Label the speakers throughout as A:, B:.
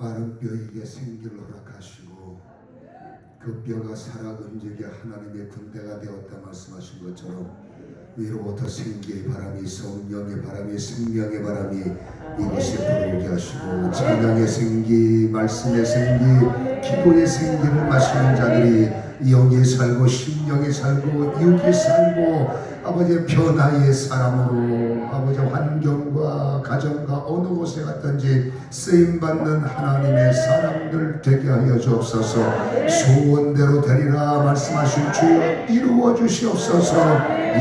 A: 마른 뼈에게 생기를 허락하시고 그 뼈가 살아 움직여 하나님의 군대가 되었다 말씀하신 것처럼 위로부터 생기의 바람이, 성령의 바람이, 생명의 바람이 이곳에 불어오게 하시고 찬양의 생기, 말씀의 생기, 기도의 생기를 마시는 자들이 영이 살고 심령이 살고 육이 살고 아버지의 변화의 사람으로 아버지 환경과 가정과 어느 곳에 갔든지 쓰임받는 하나님의 사람들 되게 하여 주옵소서. 소원대로 되리라 말씀하신 주여 이루어 주시옵소서.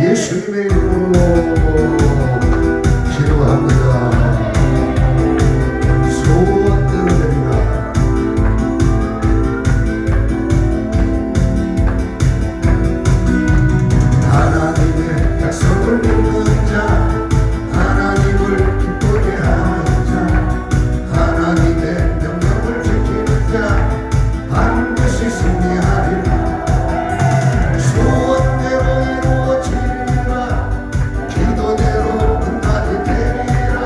A: 예수님의 이름으로 기도합니다. 소원대로 되리라. 하나님의 약속을 믿는 자, 하나님을 기쁘게 하는 자, 하나님의 명령을 지키는 자 반드시 승리하리라. 소원대로 이루어지리라. 기도대로 응답이 되리라.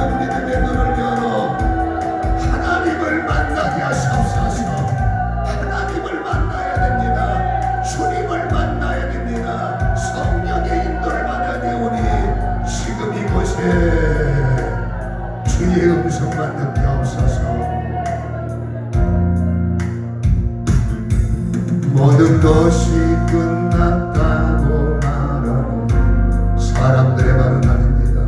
A: 모든 믿음의 눈을 열어 하나님을 만나게 하시옵소서. 하나님을 만나야 됩니다. 주님을 만나야 됩니다. 성령의 인도를 받아 되오니 지금 이곳에 주의 음성만 듣게 하옵소서. 모든 것이 끝났다고 말하는 사람들의 말은 아닙니다.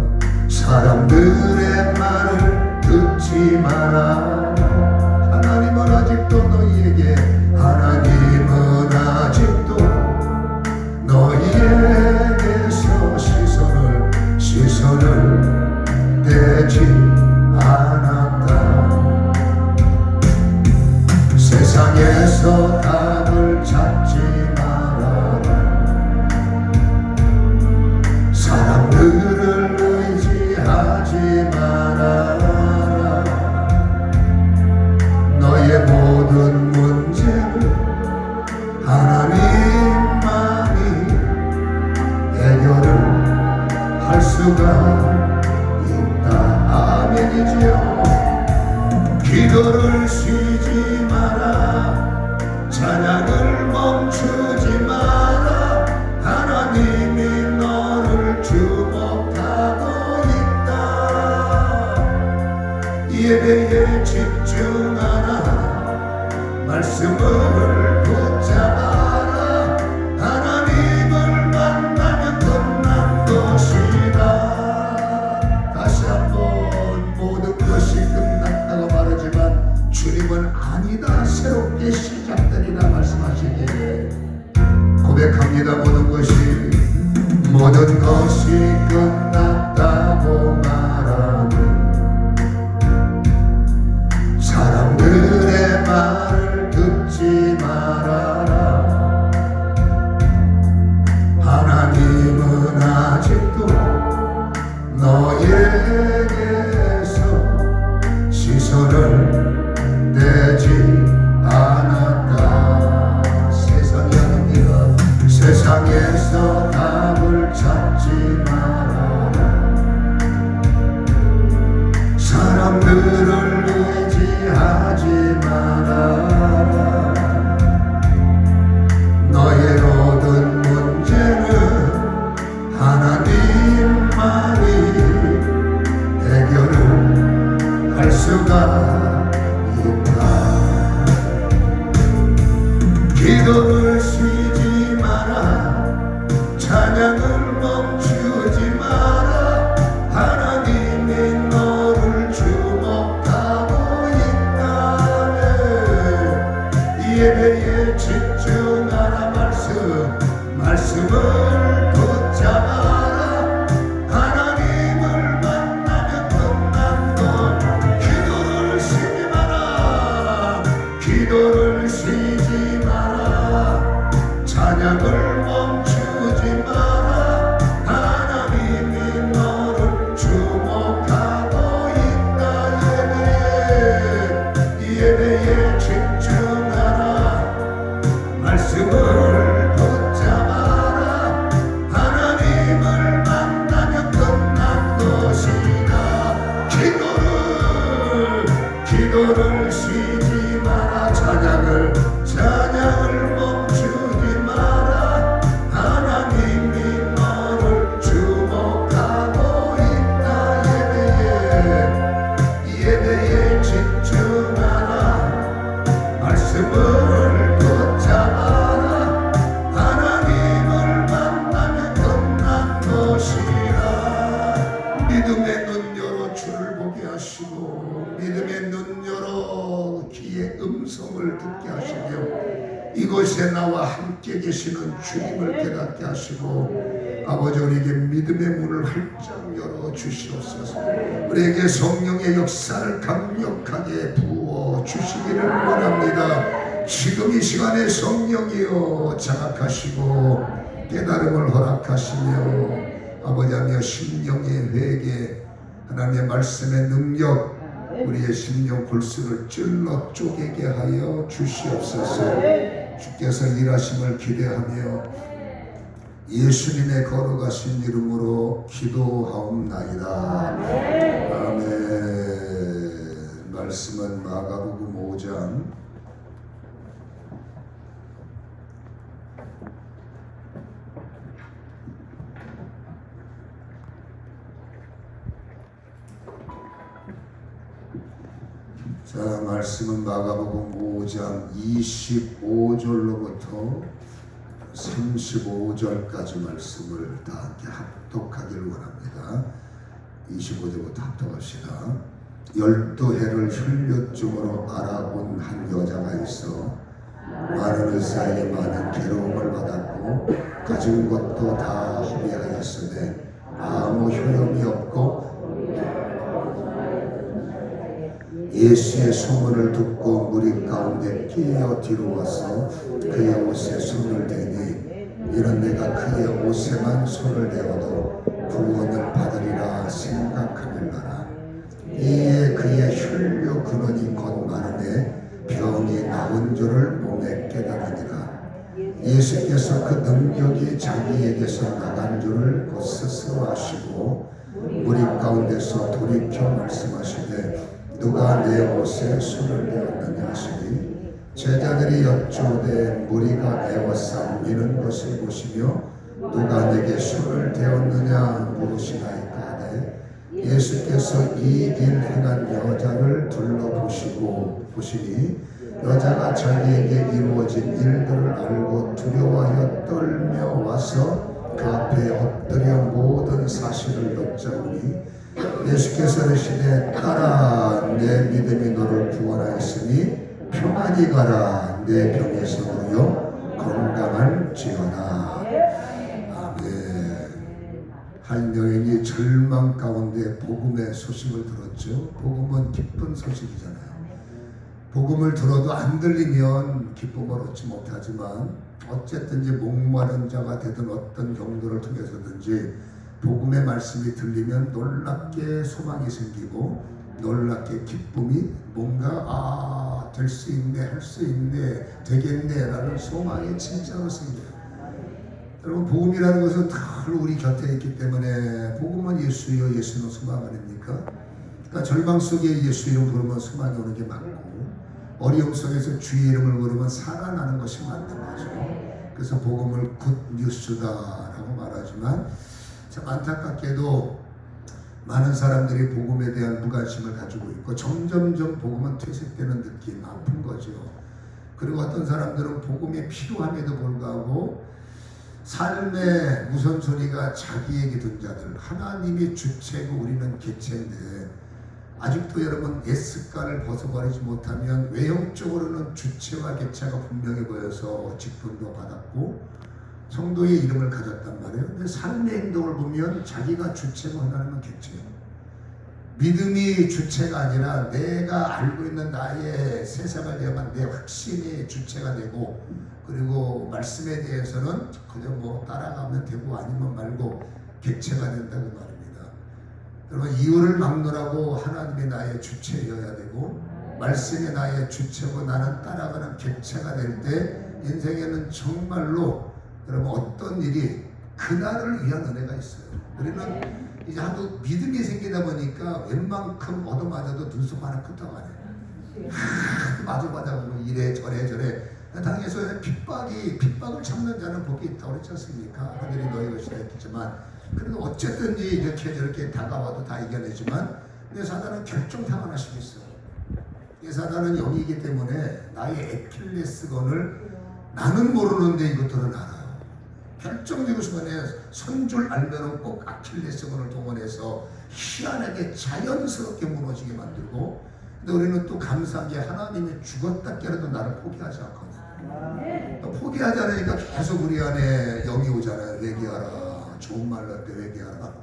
A: 사람들의 말을 듣지 마라. 하나님은 아직도 너희에게, 하나님은 아직도 너희에게서 시선을 떼지 않았다. 세상에서 답을 찾지 말아라. 사람들을 의지하지 말아라. 너의 모든 문제를 하나님만이 해결을 할 수가 있다. 아멘이지요. 기도를 쉬지 마라. 찬양을 멈추지 마라. 하나님이 너를 주목하고 있다. 예배에 집중하라. 말씀을 붙잡아라. 하나님을 만나면 끝난 것이다. 다시 한번 모든 것이 끝났다고 말하지만 주님은 아니다. 새롭게 시작되리라 말씀하시기에 고백합니다. 모든 것이 끝났다고 말하는 사람들의 말을 듣지 말아라. 하나님은 아직도 너에게서 시선을 떼지 않았다. 세상이 아닙니다. 세상에서 답을 찾지 말아라. 사람들을 의지하지 말아라. 너의 모든 문제는 하나님만이 해결을 할 수가 있다. 기도를 쉬지 마라. 찬양을 멈추지 마라. 하나님이 너를 주목하고 있다네. 예배에 집중하라. 말씀을 붙잡아라. 하나님을 만나면 끝난 것. 기도를 쉬지 마라. 기도를 쉬지 마라. 찬양을 멈추지 마라. 하나님이 너를 주목하고 있다. 예배에 집중하라. 말씀을 붙잡아라. 하나님을 만나면 끝난 것이다. 기도를 쉬지 마라. 찬양을 멈추지 마라. 하나님이 너를 주목하고 있다. 예배에 집중하라. 말씀을 붙잡아라. 하나님을 만나면 끝난 것이라. 믿음의 눈 열어 주를 보게 하시고, 믿음의 눈 열어 귀의 음성을 듣게 하시며, 이곳에 나와 함께 계시는 주님을 깨닫게 하시고, 아버지 우리에게 믿음의 문을 활짝 열어 주시옵소서. 우리에게 성령의 역사를 강력하게 부어 주시기를 원합니다. 지금 이 시간에 성령이여 자각하시고 깨달음을 허락하시며, 아버지하며 심령의 회개, 하나님의 말씀의 능력, 우리의 심령 골수를 찔러 쪼개게 하여 주시옵소서. 주께서 일하심을 기대하며 예수님의 걸어가신 이름으로 기도하옵나이다. 아멘. 말씀은 마가복음 5장 25절로부터 35절까지 말씀을 다 함께 합독하기를 원합니다. 25절부터 합독합시다. 12해를 혈류증으로 알아본 한 여자가 있어 많은 의사에게 많은 괴로움을 받았고 가진 것도 다 허비하였으되 아무 효용이 없고 예수의 소문을 듣고 무리 가운데 끼어 뒤로 와서 그의 옷에 손을 대니 이는 내가 그의 옷에만 손을 대어도 구원을 받으리라 생각하밀라라. 이에 그의 혈류 근원이 곧 마르되 병이 나은 줄을 몸에 깨달으니라. 예수께서 그 능력이 자기에게서 나간 줄을 곧 스스로 아시고 무리 가운데서 돌이켜 말씀하시되 누가 내 옷에 손을 대었느냐 하시니 제자들이 여쭈되 무리가 애워싸 미는 것을 보시며 누가 내게 손을 대었느냐 물으시나이까 하되 예수께서 이 일 행한 여자를 보시니 여자가 자기에게 이루어진 일들을 알고 두려워하여 떨며 와서 그 앞에 엎드려 모든 사실을 여짜오니 예수께서 이르시되 가라 내 믿음이 너를 구원하였으니 평안히 가라 내 병에서 놓여 건강할지어다. 아멘. 한 여인이 절망 가운데 복음의 소식을 들었죠. 복음은 기쁜 소식이잖아요. 복음을 들어도 안 들리면 기쁨을 얻지 못하지만 어쨌든지 목마른 자가 되든 어떤 경도를 통해서든지 복음의 말씀이 들리면 놀랍게 소망이 생기고 놀랍게 기쁨이 뭔가 될 수 있네, 할 수 있네, 되겠네 라는 소망이 진짜로 생겨요. 여러분 복음이라는 것은 늘 우리 곁에 있기 때문에 복음은 예수여 예수는 소망 아닙니까? 그러니까 절망 속에 예수 이름 부르면 소망이 오는 게 맞고 어려움 속에서 주의 이름을 부르면 살아나는 것이 맞는 거죠. 그래서 복음을 굿 뉴스다라고 말하지만 참 안타깝게도 많은 사람들이 복음에 대한 무관심을 가지고 있고 점점점 복음은 퇴색되는 느낌, 아픈 거죠. 그리고 어떤 사람들은 복음이 필요함에도 불구하고 삶의 우선순위가 자기에게 둔 자들, 하나님이 주체고 우리는 객체인데 아직도 여러분 S가를 벗어버리지 못하면 외형적으로는 주체와 객체가 분명해 보여서 직분도 받았고 성도의 이름을 가졌단 말이에요. 근데 삶의 행동을 보면 자기가 주체고 하나님은 객체예요. 믿음이 주체가 아니라 내가 알고 있는 나의 세상을 대한 내 확신이 주체가 되고 그리고 말씀에 대해서는 그저 뭐 따라가면 되고 아니면 말고 객체가 된다고 말입니다. 여러분 이유를 막론하고 하나님이 나의 주체여야 되고 말씀이 나의 주체고 나는 따라가는 객체가 될 때 인생에는 정말로 여러분 어떤 일이 그날을 위한 은혜가 있어요. 우리는 이제 하도 믿음이 생기다 보니까 웬만큼 얻어맞아도 눈썹 하나 끄떡 안 해요. 맞아보고 이래 저래 당에서 핍박을 참는 자는 복이 있다고 그랬지 않습니까? 하늘이 너희 것이라 했겠지만 그래도 어쨌든지 이렇게 저렇게 다가와도 다 이겨내지만 근데 사단은 결정타가 하나씩 있어요. 이 사단은 영이기 때문에 나의 애킬레스건을 나는 모르는데 이것들은 알아요. 결정적인 순간에 선줄 알면은 꼭 아킬레스건을 동원해서 희한하게 자연스럽게 무너지게 만들고 근데 우리는 또 감사하게 하나님이 죽었다 깨라도 나를 포기하지 않거든요. 포기하지 않으니까 계속 우리 안에 영이 오잖아요. 회개하라. 좋은 말로 때 회개하라.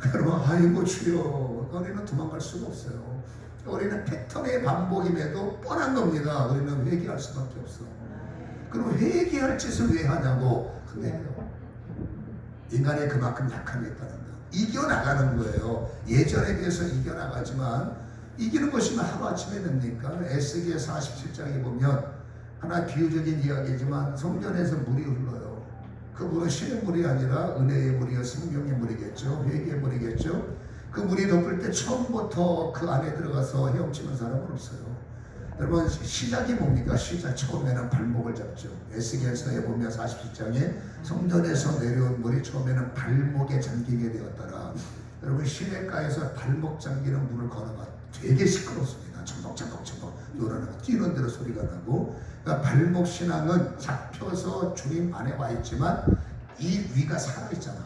A: 그러면 아이고 주여 우리는 도망갈 수가 없어요. 우리는 패턴의 반복임에도 뻔한 겁니다. 우리는 회개할 수밖에 없어. 그럼 회개할 짓을 왜 하냐고. 근데 인간이 그만큼 약함이 있다는 거. 이겨나가는 거예요. 예전에 비해서 이겨나가지만 이기는 것이면 하루아침에 됩니까? 에스겔 47장에 보면 하나 비유적인 이야기지만 성전에서 물이 흘러요. 그 물은 신의 물이 아니라 은혜의 물이요 생명의 물이겠죠. 회개의 물이겠죠. 그 물이 덮을 때 처음부터 그 안에 들어가서 헤엄치는 사람은 없어요. 여러분 시작이 뭡니까? 시작 처음에는 발목을 잡죠. 에스겔서에 보면 47장에 성전에서 내려온 물이 처음에는 발목에 잠기게 되었더라. 여러분 시냇가에서 발목 잠기는 물을 걸어봐 되게 시끄럽습니다. 첨벙첨벙첨벙 요란하고 뛰는 대로 소리가 나고, 그러니까 발목 신앙은 잡혀서 주님 안에 와 있지만 이 위가 살아있잖아.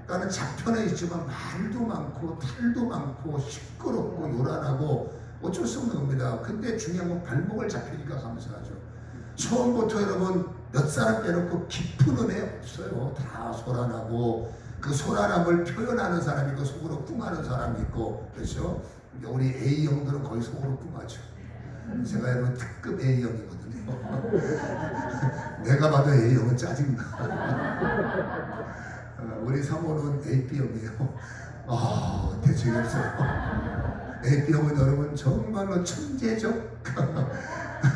A: 그러니까 잡혀는 있지만 말도 많고 탈도 많고 시끄럽고 요란하고 어쩔 수 없는 겁니다. 근데 중요한 건 발목을 잡히니까 감사하죠. 처음부터 여러분 몇 사람 빼놓고 깊은 은혜 없어요. 다 소란하고, 그 소란함을 표현하는 사람이 있고 속으로 꿍하는 사람이 있고, 그렇죠? 우리 A형들은 거의 속으로 꿍하죠. 제가 여러분 특급 A형이거든요. 내가 봐도 A형은 짜증나. 우리 사모는 AB형이에요. 대책이 없어요. AB형은 여러분 정말로 천재적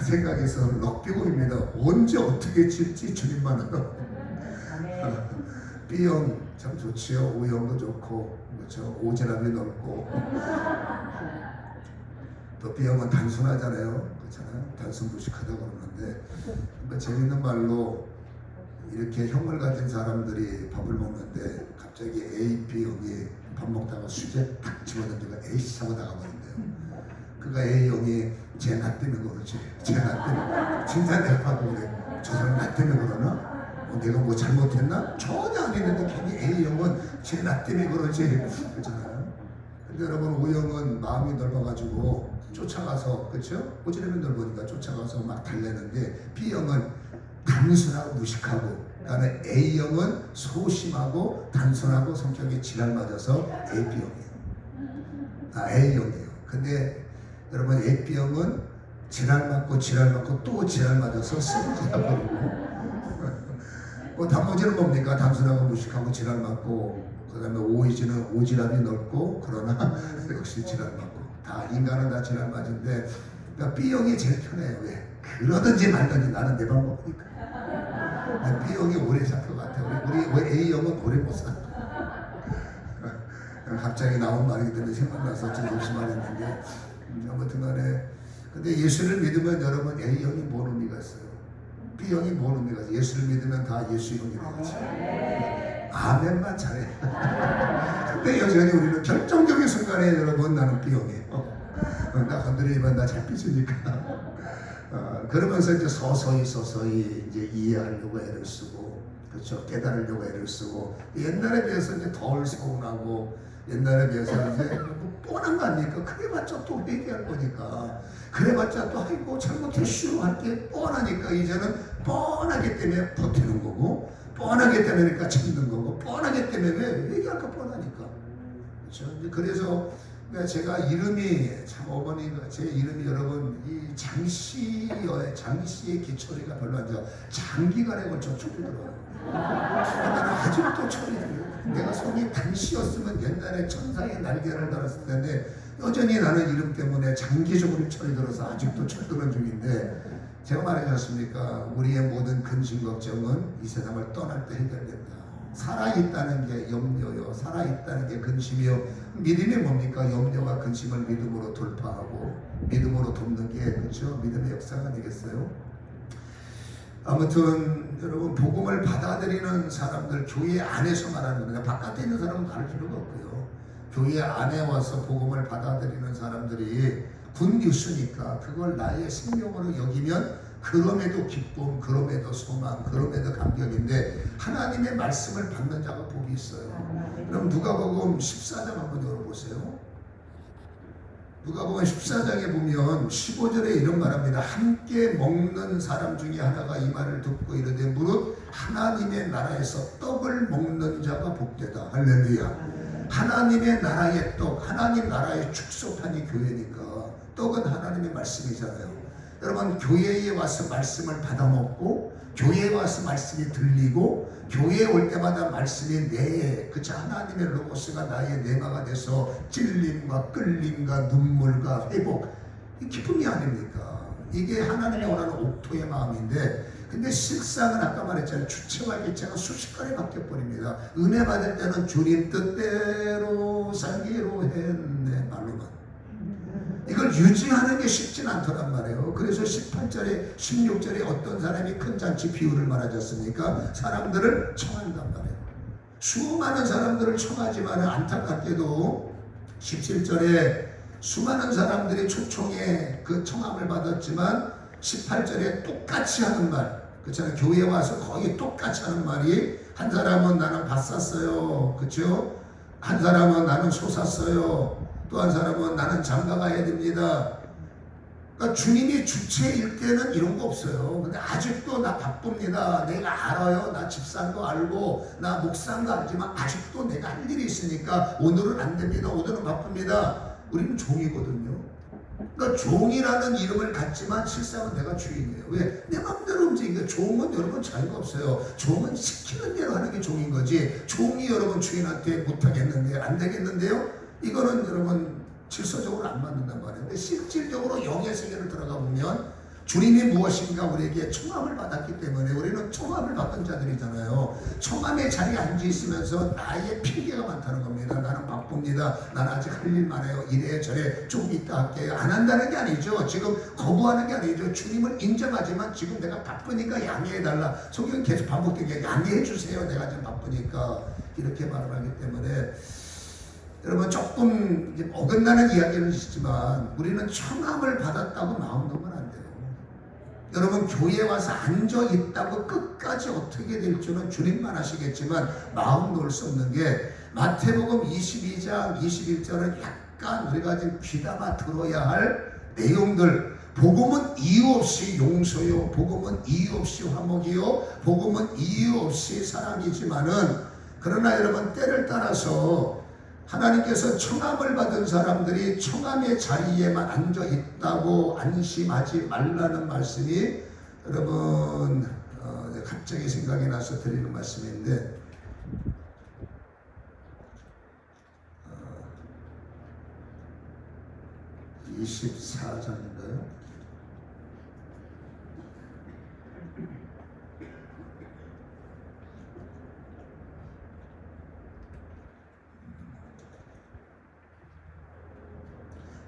A: 생각에서 럭비공입니다. 언제 어떻게 칠지 주님만 알아. B형 참 좋지요. O형도 좋고, 그렇죠? 오지랖이 넓고. 또 B형은 단순하잖아요. 그렇잖아요. 단순무식하다고 그러는데, 그러니까 재밌는 말로 이렇게 형을 가진 사람들이 밥을 먹는데 갑자기 A, B형이 밥 먹다가 수제 탁 집어던지고 A씨 하고 나가버린대요. 그가 A형이 쟤 나 때문에 그러지. 쟤 나 때문에. 진짜 내가 봐도 그래. 저 사람 나 때문에 그러나? 내가 뭐 잘못했나? 전혀 안 했는데 괜히 A형은 쟤 나 때문에 그러지. 그렇잖아요. 근데 여러분 O형은 마음이 넓어가지고 쫓아가서, 그렇죠? 오지랖이 넓으니까 쫓아가서 막 달래는데, B형은 단순하고 무식하고, 그다음에 A형은 소심하고 단순하고 성격이 지랄 맞아서 AB형이에요. A형이에요. 근데 여러분 AB형은 지랄 맞고 또 지랄 맞아서 쓰러져버리고. 뭐 단무지는 뭡니까? 단순하고 무식하고 지랄 맞고, 그다음에 오이지는 오지랖이 넓고 그러나 역시 지랄 맞고. 다 인간은 다 지랄 맞은데, 그러니까 B형이 제일 편해요. 왜? 그러든지 말든지 나는 내 방법이니까. B형이 오래 살 것 같아. 우리 A형은 오래 못 사. 갑자기 나온 말이기 때문에 생각나서 좀 없이 말했는데, 아무튼 간에 근데 예수를 믿으면 여러분 A형이 뭔 의미가 있어요? B형이 뭔 의미가 있어요? 예수를 믿으면 다 예수형이 되겠지. 아멘만 잘해. 근데 여전히 우리는 결정적인 순간에 여러분 나는 B형이에요. 나 건드리면 나 잘 삐지니까. 그러면서 이제 서서히 이제 이해하려고 애를 쓰고, 그렇죠? 깨달으려고 애를 쓰고, 옛날에 비해서 이제 덜 서운하고, 옛날에 비해서 이제 뭐 뻔한 거 아닙니까? 그래봤자 또 회개할 거니까, 그래봤자 또 아이고 잘못했슈 할 게 뻔하니까 이제는 뻔하기 때문에 버티는 거고, 뻔하기 때문에 그러니까 참는 거고, 뻔하기 때문에 왜 회개할까 뻔하니까, 그렇죠? 이제 그래서 제가 이름이 참 어머니가 제 이름이 여러분 이 장씨의 기초리가 별로 안 좋아. 장기간에 걸쳐 철이 들어요. 나는 아직도 철이 들어요. 내가 성이 당시였으면 옛날에 천사의 날개를 달았을 텐데 여전히 나는 이름 때문에 장기적으로 철이 들어서 아직도 철드는 중인데, 제가 말하지 않습니까? 우리의 모든 근심 걱정은 이 세상을 떠날 때 해결된다. 살아있다는 게 염려요. 살아있다는 게 근심이요. 믿음이 뭡니까? 염려와 근심을 믿음으로 돌파하고 믿음으로 돕는 게, 그렇죠? 믿음의 역사가 아니겠어요? 아무튼 여러분 복음을 받아들이는 사람들, 교회 안에서 말하는 겁니다. 바깥에 있는 사람은 갈 필요가 없고요. 교회 안에 와서 복음을 받아들이는 사람들이 굿뉴스니까 그걸 나의 생명으로 여기면 그럼에도 기쁨, 그럼에도 소망, 그럼에도 감격인데, 하나님의 말씀을 받는 자가 복이 있어요. 그럼 누가복음 14장 한번 열어보세요. 누가복음 14장에 보면 15절에 이런 말합니다. 함께 먹는 사람 중에 하나가 이 말을 듣고 이르되 무릇 하나님의 나라에서 떡을 먹는 자가 복되다. 할렐루야. 하나님의 나라의 떡, 하나님 나라의 축소판이 교회니까 떡은 하나님의 말씀이잖아요. 여러분 교회에 와서 말씀을 받아먹고, 교회에 와서 말씀이 들리고, 교회에 올 때마다 말씀이 그쵸? 하나님의 로고스가 나의 내마가 돼서 찔림과 끌림과 눈물과 회복, 이 기쁨이 아닙니까? 이게 하나님이 원하는 옥토의 마음인데, 근데 실상은 아까 말했잖아요. 주체와 개체가 순식간에 바뀌어버립니다. 은혜 받을 때는 주님 뜻대로 살기로 했네 말로만. 이걸 유지하는 게 쉽진 않더란 말이에요. 그래서 18절에 16절에 어떤 사람이 큰 잔치 비유를 말하지 않습니까? 사람들을 청한단 말이에요. 수많은 사람들을 청하지만 안타깝게도 17절에 수많은 사람들이 초청에 그 청함을 받았지만 18절에 똑같이 하는 말, 그렇잖아요. 교회에 와서 거의 똑같이 하는 말이, 한 사람은 나는 밭 샀어요, 그렇죠? 한 사람은 나는 소 샀어요, 또 한 사람은 나는 장가 가야 됩니다. 그러니까 주님이 주체일 때는 이런 거 없어요. 근데 아직도 나 바쁩니다. 내가 알아요. 나 집사도 알고 나 목사도 알지만 아직도 내가 할 일이 있으니까 오늘은 안 됩니다. 오늘은 바쁩니다. 우리는 종이거든요. 그러니까 종이라는 이름을 갖지만 실상은 내가 주인이에요. 왜? 내 마음대로 움직이니까. 종은 여러분 자유가 없어요. 종은 시키는 대로 하는 게 종인 거지. 종이 여러분 주인한테 못하겠는데요, 안 되겠는데요, 이거는 여러분 질서적으로 안 맞는단 말이에요. 근데 실질적으로 영의 세계를 들어가 보면 주님이 무엇인가 우리에게 청함을 받았기 때문에 우리는 청함을 받은 자들이잖아요. 청함의 자리에 앉아 있으면서 나의 핑계가 많다는 겁니다. 나는 바쁩니다. 나는 아직 할 일 많아요. 이래 저래 좀 이따 할게요. 안 한다는 게 아니죠. 지금 거부하는 게 아니죠. 주님을 인정하지만 지금 내가 바쁘니까 양해해달라. 성경은 계속 반복되게 양해해주세요. 내가 지금 바쁘니까. 이렇게 말을 하기 때문에 여러분 조금 어긋나는 이야기는 있지만 우리는 청함을 받았다고 마음 놓으면 안 돼요. 여러분 교회에 와서 앉아 있다고 끝까지 어떻게 될 줄은 주님만 아시겠지만 마음 놓을 수 없는 게 마태복음 22장 21절은 약간 우리가 지금 귀담아 들어야 할 내용들. 복음은 이유 없이 용서요, 복음은 이유 없이 화목이요, 복음은 이유 없이 사랑이지만은, 그러나 여러분 때를 따라서 하나님께서 청함을 받은 사람들이 청함의 자리에만 앉아 있다고 안심하지 말라는 말씀이 여러분 갑자기 생각이 나서 드리는 말씀인데, 24장인가요?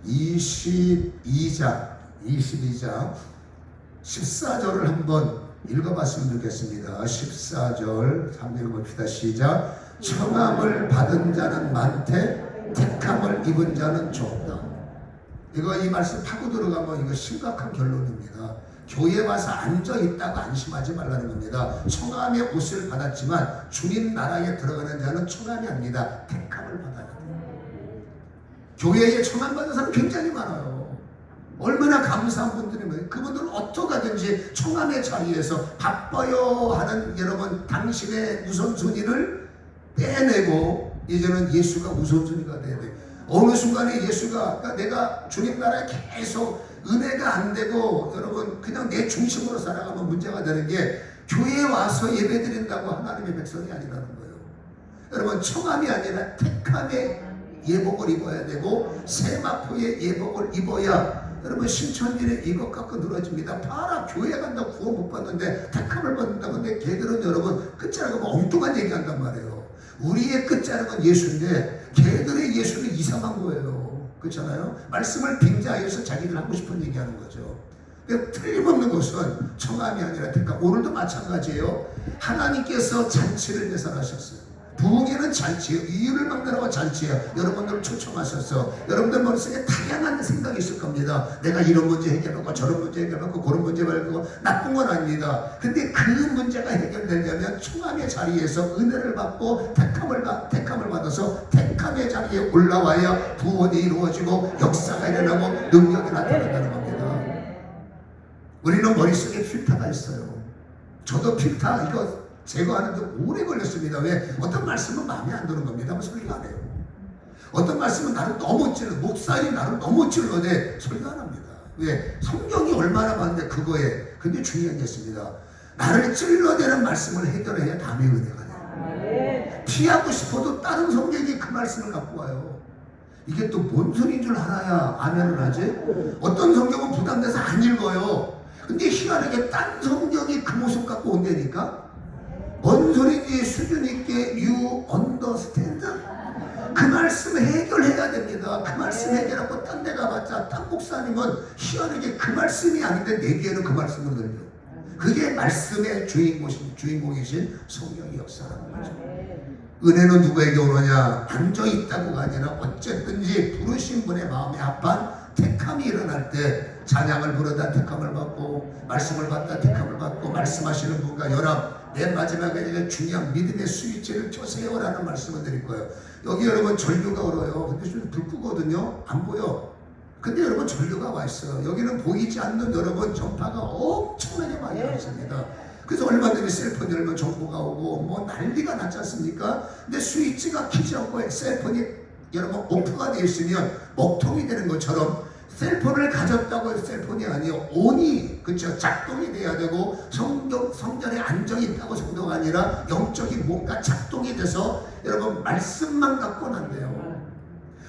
A: (22장) 14절을 한번 읽어봤으면 좋겠습니다. 14절 한번 읽어봅시다. 시작. 청함을 받은 자는 많되 택함을 입은 자는 적다. 이거 이 말씀 파고 들어가면 이거 심각한 결론입니다. 교회 와서 앉아 있다고 안심하지 말라는 겁니다. 청함의 옷을 받았지만 주님 나라에 들어가는 자는 청함이 아닙니다. 택함을 받아야 돼요. 교회에 청함 받는 사람 굉장히 많아요. 얼마나 감사한 분들이면 그분들은 어떻게 하든지 청함의 자리에서 바빠요 하는 여러분 당신의 우선순위를 빼내고 이제는 예수가 우선순위가 돼야 돼요. 어느 순간에 예수가, 그러니까 내가 주님 나라에 계속 은혜가 안 되고 여러분 그냥 내 중심으로 살아가면 문제가 되는 게 교회에 와서 예배 드린다고 하나님의 백성이 아니라는 거예요. 여러분 청함이 아니라 택함의 예복을 입어야 되고 세마포의 예복을 입어야 여러분 신천지는 이것 갖고 늘어집니다. 봐라 교회 간다 구원 못 받는데 택함을 받는다. 근데 걔들은 여러분 끝자락은 엉뚱한 얘기한단 말이에요. 우리의 끝자락은 예수인데 걔들의 예수는 이상한 거예요. 그렇잖아요. 말씀을 빙자해서 자기들 하고 싶은 얘기하는 거죠. 틀림없는 것은 청함이 아니라 택함. 오늘도 마찬가지예요. 하나님께서 잔치를 배설하셨어요. 부흥회는 잔치예요. 이유를 만나라고 잔치예요. 여러분들 초청하셔서 여러분들 머릿속에 다양한 생각이 있을 겁니다. 내가 이런 문제 해결하고 저런 문제 해결하고 그런 문제 말고 나쁜 건 아닙니다. 근데 그 문제가 해결되려면 청함의 자리에서 은혜를 받고 택함을 받아서 택함의 자리에 올라와야 구원이 이루어지고 역사가 일어나고 능력이 나타난다는 겁니다. 우리는 머릿속에 필터가 있어요. 저도 필터 이거 제거하는데 오래 걸렸습니다. 왜? 어떤 말씀은 마음에 안 드는 겁니다. 설교 안 해요. 어떤 말씀은 나를 너무 찔러, 목사님 나를 너무 찔러대 설교 안 합니다. 왜? 성경이 얼마나 많은데 그거에. 근데 중요한 게 있습니다. 나를 찔러대는 말씀을 해결해야 다음에 은혜가 돼요. 피하고 싶어도 다른 성경이 그 말씀을 갖고 와요. 이게 또 뭔 소리인 줄 알아야 아멘을 하지? 어떤 성경은 부담돼서 안 읽어요. 근데 희한하게 딴 성경이 그 모습 갖고 온다니까. 뭔 소리인지 수준 있게 you understand? 그 말씀 해결해야 됩니다. 그 말씀 해결하고 딴 데 가봤자 딴 목사님은 희한하게 그 말씀이 아닌데 내 귀에는 그 말씀을 들려. 그게 말씀의 주인공이신 성령의 역사라는 거죠. 은혜는 누구에게 오느냐? 앉아있다고가 아니라 어쨌든지 부르신 분의 마음에 합한 택함이 일어날 때 찬양을 부르다 택함을 받고 말씀을 받다 택함을 받고 말씀하시는 분과 연합. 맨 마지막에 중요한 믿음의 스위치를 켜세요라는 말씀을 드릴 거예요. 여기 여러분 전류가 얼어요. 근데 좀 불 끄거든요. 안 보여. 근데 여러분 전류가 와 있어요. 여기는 보이지 않는 여러분 전파가 엄청나게 많이 왔습니다. 그래서 얼마 전에 셀폰 열면 정보가 오고 뭐 난리가 났지 않습니까? 근데 스위치가 키지 않고 셀폰이 여러분 오프가 되어 있으면 먹통이 되는 것처럼 셀폰을 가졌다고 해서 셀폰이 아니에요. 온이 그렇죠. 작동이 돼야 되고 성전에 안정이 있다고 정도가 아니라 영적인 뭔가 작동이 돼서 여러분 말씀만 갖고는 안 돼요.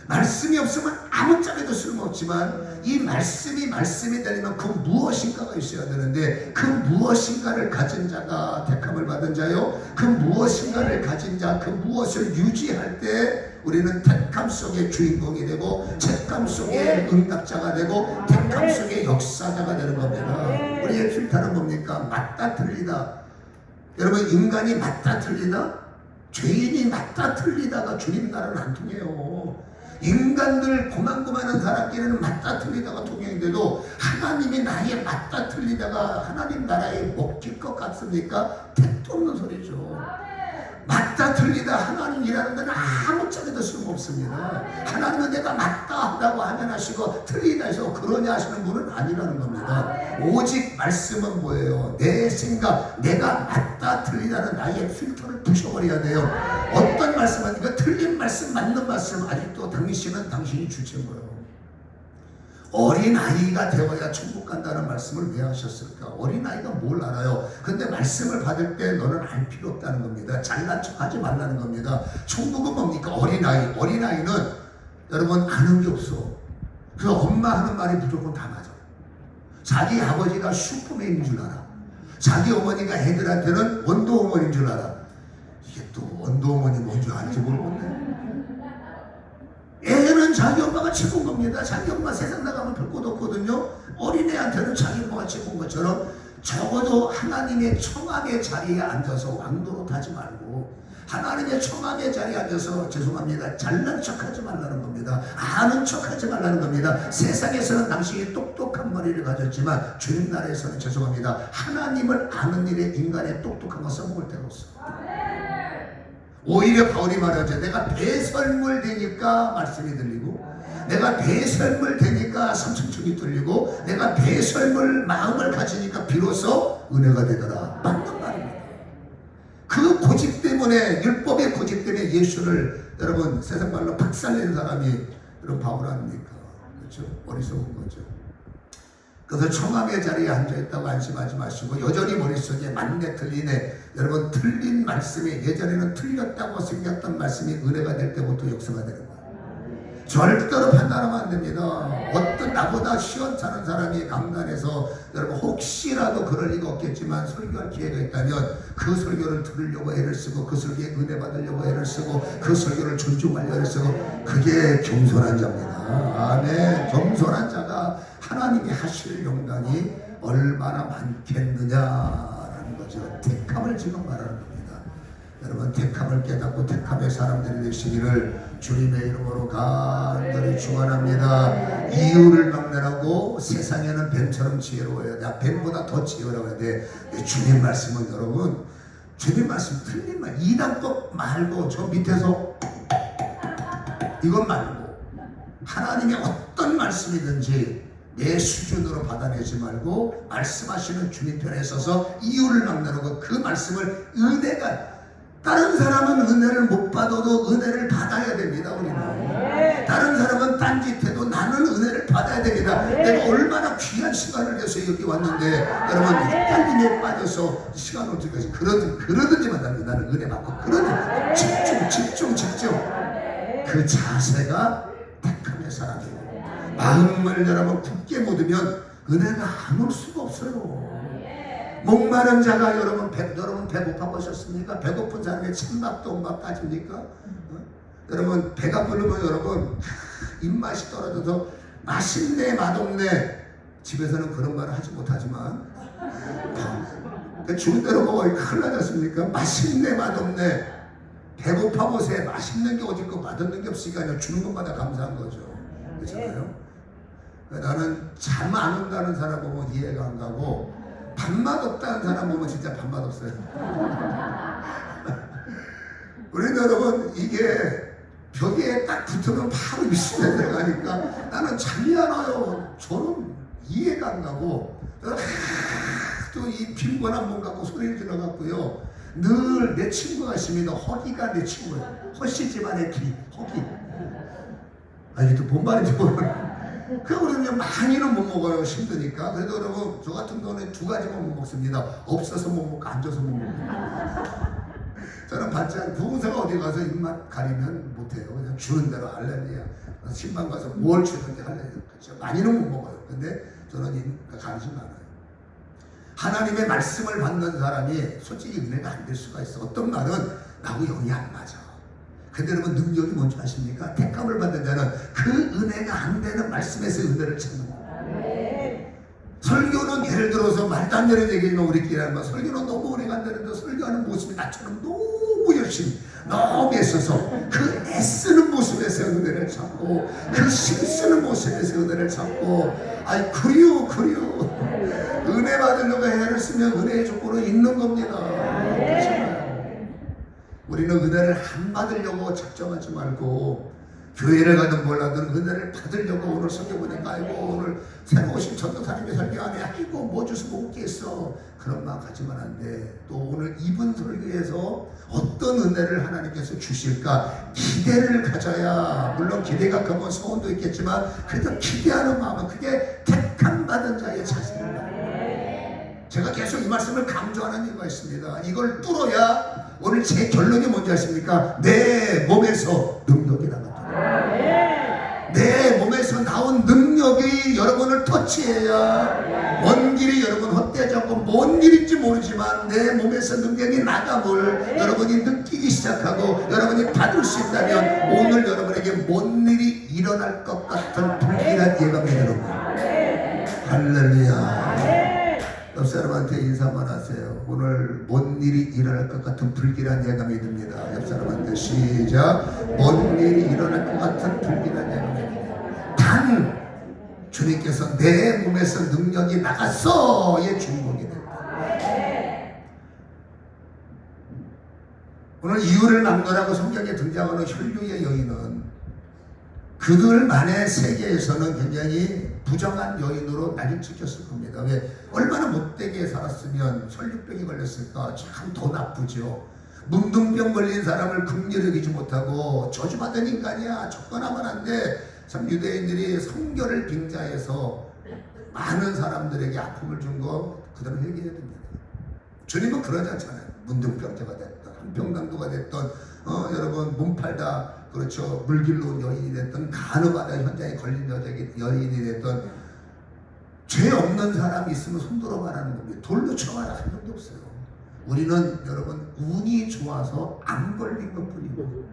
A: 말씀이 없으면 아무짝에도 쓸모없지만 이 말씀이 되려면 그 무엇인가가 있어야 되는데 그 무엇인가를 가진 자가 택함을 받은 자요. 그 무엇인가를 가진 자, 그 무엇을 유지할 때 우리는 택함 속의 주인공이 되고 택함 속의 응답자가 되고 택함 속의 역사자가 되는 겁니다. 우리의 필터는 뭡니까? 맞다 틀리다. 여러분 인간이 맞다 틀리다? 죄인이 맞다 틀리다가 주님 나라는 안 통해요. 인간들 고만고만한 사람끼리는 맞다 틀리다가 통행돼도 하나님이 나의 맞다 틀리다가 하나님 나라에 먹힐 것 같습니까? 택도 없는 소리죠. 맞다 틀리다 하나님이라는 데는 아무짝에도 쓸모없습니다. 하나님은 내가 맞다 한다고 하면 하시고 틀리다 해서 그러냐 하시는 분은 아니라는 겁니다. 오직 말씀은 뭐예요? 내 생각, 내가 맞다 틀리다는 나의 필터를 부셔버려야 돼요. 어떤 말씀은 이거 틀린 말씀, 맞는 말씀 아직도 당신은 당신이 주체인 거예요. 어린아이가 되어야 천국 간다는 말씀을 왜 하셨을까? 어린아이가 뭘 알아요? 근데 말씀을 받을 때 너는 알 필요 없다는 겁니다. 잘난 척하지 말라는 겁니다. 천국은 뭡니까? 어린아이. 어린아이는 여러분 아는 게 없어. 그래서 엄마 하는 말이 무조건 다 맞아. 자기 아버지가 슈퍼맨인 줄 알아. 자기 어머니가 애들한테는 원더우먼인 줄 알아. 이게 또 원더우먼이 뭔지 알지 모르겠네. 애는 자기 엄마가 최고인 겁니다. 자기 엄마 세상 나가면 별 것 없거든요. 어린애한테는 자기 엄마가 최고인 것처럼 적어도 하나님의 청함의 자리에 앉아서 왕도로 타지 말고 하나님의 청함의 자리에 앉아서 죄송합니다. 잘난 척하지 말라는 겁니다. 아는 척하지 말라는 겁니다. 세상에서는 당신이 똑똑한 머리를 가졌지만 주님 나라에서는 죄송합니다. 하나님을 아는 일에 인간의 똑똑한 거 써먹을 데가 없어요. 오히려 바울이 말하죠. 내가 배설물 되니까 말씀이 들리고 내가 배설물 되니까 삼천천이 들리고 내가 배설물 마음을 가지니까 비로소 은혜가 되더라. 맞는 말입니다. 그 고집 때문에 율법의 고집 때문에 예수를 여러분 세상 말로 박살낸 사람이 여러분 바울 아닙니까? 그렇죠? 어리석은 거죠. 그래서 청함의 자리에 앉아있다고 안심하지 마시고 여전히 머릿속에 맞네 틀리네 여러분 틀린 말씀이 예전에는 틀렸다고 생각했던 말씀이 은혜가 될 때부터 역사가 되는 거예요. 절대로 판단하면 안 됩니다. 어떤 나보다 시원찮은 사람이 강단에서 여러분 혹시라도 그럴 리가 없겠지만 설교할 기회가 있다면 그 설교를 들으려고 애를 쓰고 그 설교에 은혜 받으려고 애를 쓰고 그 설교를 존중하려고 애를 쓰고 그게 겸손한 자입니다. 아멘. 겸손한 자가 하나님이 하실 영광이 얼마나 많겠느냐라는 거죠. 택함을 지금 말하는 겁니다. 여러분 택함을 깨닫고 택함의 사람들이 되시기를 주님의 이름으로 간절히 축원합니다. 이유를 막론하고 세상에는 뱀처럼 지혜로워야 돼. 뱀보다 더 지혜로워야 돼. 주님 말씀은 여러분 주님 말씀 틀린 말 이단법 말고 저 밑에서 이것 말고 하나님의 어떤 말씀이든지 내 수준으로 받아내지 말고 말씀하시는 주님 편에 서서 이유를 막론하고 그 말씀을 은혜가 다른 사람은 은혜를 못 받아도 은혜를 받아야 됩니다. 우리는 다른 사람은 딴짓해도 나는 은혜를 받아야 됩니다. 내가 얼마나 귀한 시간을 내서 여기 왔는데 여러분 헷갈림에 빠져서 시간 어떻게 해서 그러든지만 나는 은혜 받고 그러든 집중 그 자세가 택함의 사람이에요. 마음을 여러분 굳게 묻으면 은혜가 안 올 수가 없어요. 목마른 자가 여러분 배고파 보셨습니까? 배고픈 사람의 찬밥도 막 따집니까? 여러분 배가 부르면 여러분 입맛이 떨어져서 맛있네 맛없네, 집에서는 그런 말을 하지 못하지만 주는 대로 먹어야 큰일 나지 않습니까? 맛있네 맛없네, 배고파 보세요. 맛있는 게 어디 있고 맛없는 게 없으니까 그냥 주는 것마다 감사한 거죠. 그렇잖아요. 나는 잠 안 온다는 사람 보면 이해가 안 가고 밥맛 없다는 사람 보면 진짜 밥맛 없어요. 우리는 여러분 이게 벽에 딱 붙으면 바로 미치게 들어가니까 나는 잠이 안 와요. 저는 이해가 안 가고 또 이 빈곤한 몸 갖고 소리를 질러갖고요. 늘 내 친구가 있습니다. 허기가 내 친구예요. 허씨 집안의 기, 허기. 이게 또 뭔 말인지 모르겠어요. 우리는 많이는 못 먹어요. 힘드니까. 그래도 여러분 저 같은 경우는 두 가지만 못 먹습니다. 없어서 못 먹고 앉아서 못 먹고. 저는 반찬 부흥사가 어디 가서 입맛 가리면 못해요. 그냥 주는 대로 할렐루야. 신방 가서 뭘 주는지 할렐루야. 그렇죠. 많이는 못 먹어요. 근데 저는 가리지 않아요. 하나님의 말씀을 받는 사람이 솔직히 은혜가 안 될 수가 있어. 어떤 말은 나하고 영이 안 맞아. 근데 여러분 능력이 뭔지 아십니까? 택감을 받는 자는 그 은혜가 안 되는 말씀에서 은혜를 찾는 거예요. 설교는 예를 들어서 말도 안 되는 얘기지만 우리끼리 하는 거, 설교는 너무 은혜가 안 되는데 설교하는 모습이 나처럼 너무 열심히 너무 애써서 그 애쓰는 모습에서 은혜를 찾고 그 힘쓰는 모습에서 은혜를 찾고 그리워 은혜 받으려고 애를 쓰면 은혜의 조건은 있는 겁니다. 그렇잖아요. 우리는 은혜를 안 받으려고 작정하지 말고 교회를 가든 몰라든 은혜를 받으려고 오늘 설교 보니까 오늘 새로 오신 전도사님이 설교하네 뭐 주스 먹겠어 그런 마음 가지면 안 돼. 또 오늘 이분 설교에서 어떤 은혜를 하나님께서 주실까 기대를 가져야, 물론 기대가 크면 소원도 있겠지만 그래도 기대하는 마음은 그게 택함 받은 자의 자세입니다. 제가 계속 이 말씀을 강조하는 이유가 있습니다. 이걸 뚫어야 오늘 제 결론이 뭔지 아십니까? 내 몸에서 능력이 나갔다. 내 몸에서 나온 능력이 여러분을 터치해야 먼 길이 여러분 헛되지 않고 뭔 길인지 모르지만 내 몸에서 능력이 나감을 여러분이 느끼기 시작하고 여러분이 받을 수 있다면 오늘 여러분에게 뭔 일이 일어날 것 같은 불길한 예감이 여러분. 할렐루야. 옆 사람한테 인사만 하세요. 오늘 뭔 일이 일어날 것 같은 불길한 예감이 듭니다. 옆 사람한테 시작. 뭔 일이 일어날 것 같은 불길한 예감이 듭니다. 단 주님께서 내 몸에서 능력이 나갔어의 주인공이 된다. 오늘 이유를 막론하고 성경에 등장하는 혈류의 여인은 그들만의 세계에서는 굉장히 부정한 여인으로 낙인 찍혔을 겁니다. 왜? 얼마나 못되게 살았으면 혈류병이 걸렸을까? 참 더 나쁘죠. 문둥병 걸린 사람을 긍휼히 여기지 못하고 저주받은 인간이야, 접근하면 안 돼. 참 유대인들이 성결을 빙자해서 많은 사람들에게 아픔을 준 거 그대로 회개해야 됩니다. 주님은 그러지 않잖아요. 문둥병자가 됐던, 한평강도가 됐던, 여러분 몸 팔다 그렇죠. 물길로 여인이 됐던, 간호받아 현장에 걸린 여인이 됐던, 죄 없는 사람이 있으면 손들어 말하는 겁니다. 돌로 쳐봐라 한 명도 없어요. 우리는 여러분 운이 좋아서 안 걸린 것 뿐이고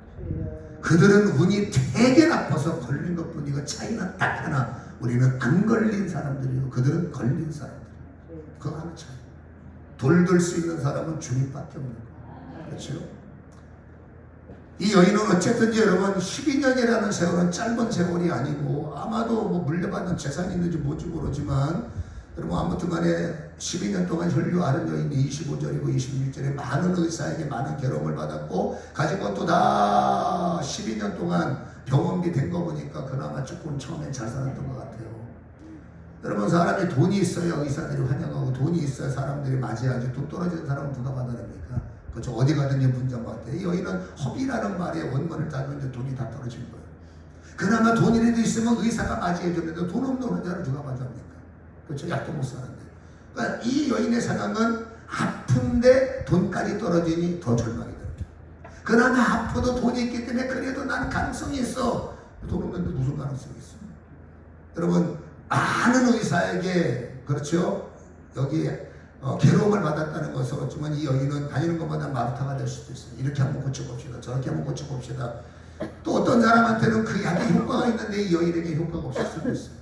A: 그들은 운이 되게 나빠서 걸린 것 뿐이고 차이는 딱 하나. 우리는 안 걸린 사람들이고 그들은 걸린 사람들이에요. 그거 하나 차이. 돌 들 수 있는 사람은 주님밖에 없는 거예요. 그렇죠? 이 여인은 어쨌든지 여러분 12년이라는 세월은 짧은 세월이 아니고 아마도 뭐 물려받는 재산이 있는지 뭔지 모르지만 여러분 아무튼 간에 12년 동안 혈류 앓은 여인이 25절이고 26절에 많은 의사에게 많은 괴로움을 받았고 가진 것도 다 12년 동안 병원비 된 거 보니까 그나마 조금 처음엔 잘 살았던 것 같아요. 여러분 사람이 돈이 있어야 의사들이 환영하고 돈이 있어야 사람들이 맞이하지. 돈 떨어지는 사람은 누가 받아냅니까? 그렇죠. 어디 가든지 문장받대. 이 여인은 허비라는 말의 원문을 따지면 돈이 다 떨어진 거예요. 그나마 돈이라도 있으면 의사가 맞이해주는데 돈 없는 환자를 누가 맞이합니까? 그렇죠. 약도 못 사는데. 그러니까 이 여인의 상황은 아픈데 돈까지 떨어지니 더 절망이 됩니다. 그나마 아파도 돈이 있기 때문에 그래도 나는 가능성이 있어. 돈 없는데 무슨 가능성이 있어? 여러분 많은 의사에게 그렇죠? 여기 괴로움을 받았다는 것은 어쩌면 이 여인은 다니는 것보다 마르타가 될 수도 있어요. 이렇게 한번 고쳐봅시다. 저렇게 한번 고쳐봅시다. 또 어떤 사람한테는 그 약이 효과가 있는데 이 여인에게 효과가 없을 수도 있어요.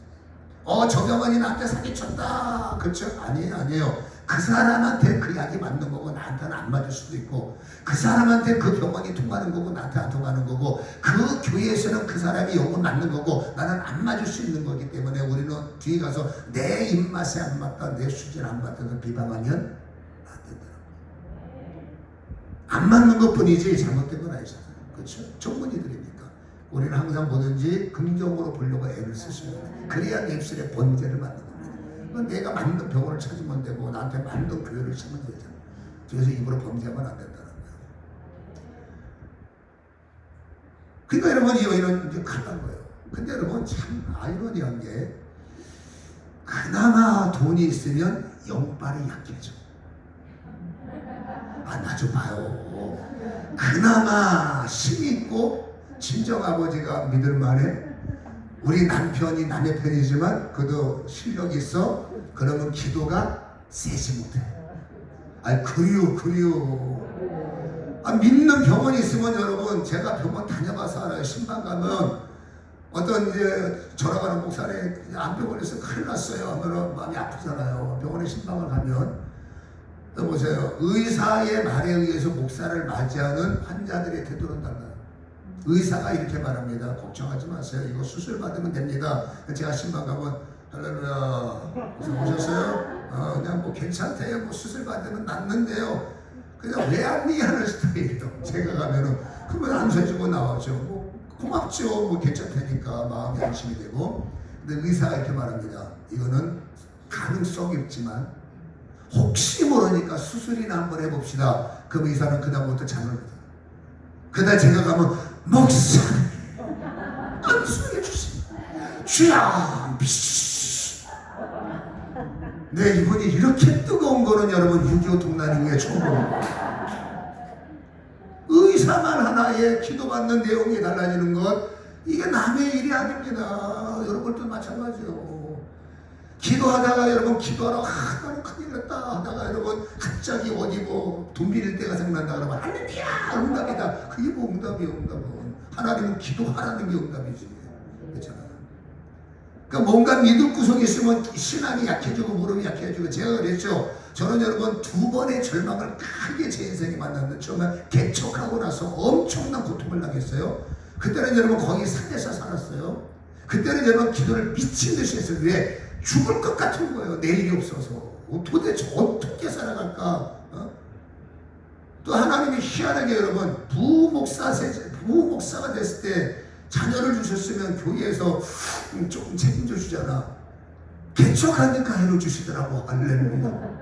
A: 저 병원이 나한테 사기쳤다. 그렇죠? 아니에요. 그 사람한테 그 약이 맞는 거고 나한테는 안 맞을 수도 있고, 그 사람한테 그 병원이 통하는 거고 나한테 안 통하는 거고, 그 교회에서는 그 사람이 요건 맞는 거고 나는 안 맞을 수 있는 거기 때문에 우리는 뒤에 가서 내 입맛에 안 맞다, 내 수준에 안 맞다서 비방하면 안 된다고. 안 맞는 것 뿐이지 잘못된 건 아니잖아요. 그렇죠? 전문의들이니까 우리는 항상 뭐든지 긍정으로 보려고 애를 쓰셔야 돼요. 그래야 내 입술의 번제를 맞는 겁니다. 내가 맞는 병원을 찾으면 되고 나한테 맞는 교회를 찾으면 되잖아. 그래서 입으로 범죄하면 안 된다는 거예요. 그러니까 여러분 이 여인은 이제 큰일 난 거예요. 근데 여러분 참 아이러니한 게, 그나마 돈이 있으면 영빨이 약해져. 나 좀 봐요. 그나마 힘이 있고 친정 아버지가 믿을만해. 우리 남편이 남의 편이지만 그래도 실력이 있어. 그러면 기도가 세지 못해. 그리워. 믿는 병원이 있으면 여러분, 제가 병원 다녀봐서 알아요. 신방 가면 어떤 이제 전화가는 목사님 암병원에서 큰일 났어요 하면 마음이 아프잖아요. 병원에 신방을 가면 보세요. 의사의 말에 의해서 목사를 맞이하는 환자들의 태도는 달라요. 의사가 이렇게 말합니다. 걱정하지 마세요. 이거 수술 받으면 됩니다. 제가 신방 가면 할렐루야, 오셨어요? 그냥 뭐 괜찮대요. 뭐 수술 받으면 낫는데요. 그냥 왜 안 미안할 스타일이에요. 제가 가면은 그러면 안 해주고 나와죠. 뭐 고맙죠. 뭐 괜찮다니까 마음이 안심이 되고. 근데 의사가 이렇게 말합니다. 이거는 가능성이 없지만 혹시 모르니까 수술이나 한번 해봅시다. 그럼 의사는 그다음부터 잠을 못 자요. 그날 제가 가면 목사님 안수해 주세요. 주야. 내 이분이 이렇게 뜨거운 거는 여러분 6.25 동란 이후에 처음 봅니다. 의사만 하나에 기도받는 내용이 달라지는 것, 이게 남의 일이 아닙니다. 여러분도 마찬가지요. 기도하다가 여러분 기도하러 나는 큰일 났다 하다가 여러분 갑자기 어디 뭐 돈 빌릴 때가 생각난다 그러면 할렐루야 응답이다. 그게 뭐 응답이에요. 응답은 하나님은 기도하라는 게 응답이지. 그렇잖아요. 그러니까 뭔가 믿을 구석이 있으면 신앙이 약해지고 무릎이 약해지고. 제가 그랬죠. 저는 여러분 2번의 절망을 크게 제 인생에 만났는데, 처음에 개척하고 나서 엄청난 고통을 당했어요. 그때는 여러분 거기 산에서 살았어요. 그때는 여러분 기도를 미친 듯이 했어요. 왜? 죽을 것 같은 거예요. 내일이 없어서. 도대체 어떻게 살아갈까? 또 하나님이 희한하게 여러분 부목사가 됐을 때 자녀를 주셨으면 교회에서 조금 책임져 주잖아. 개척하니까 해를 주시더라고. 할렐루야.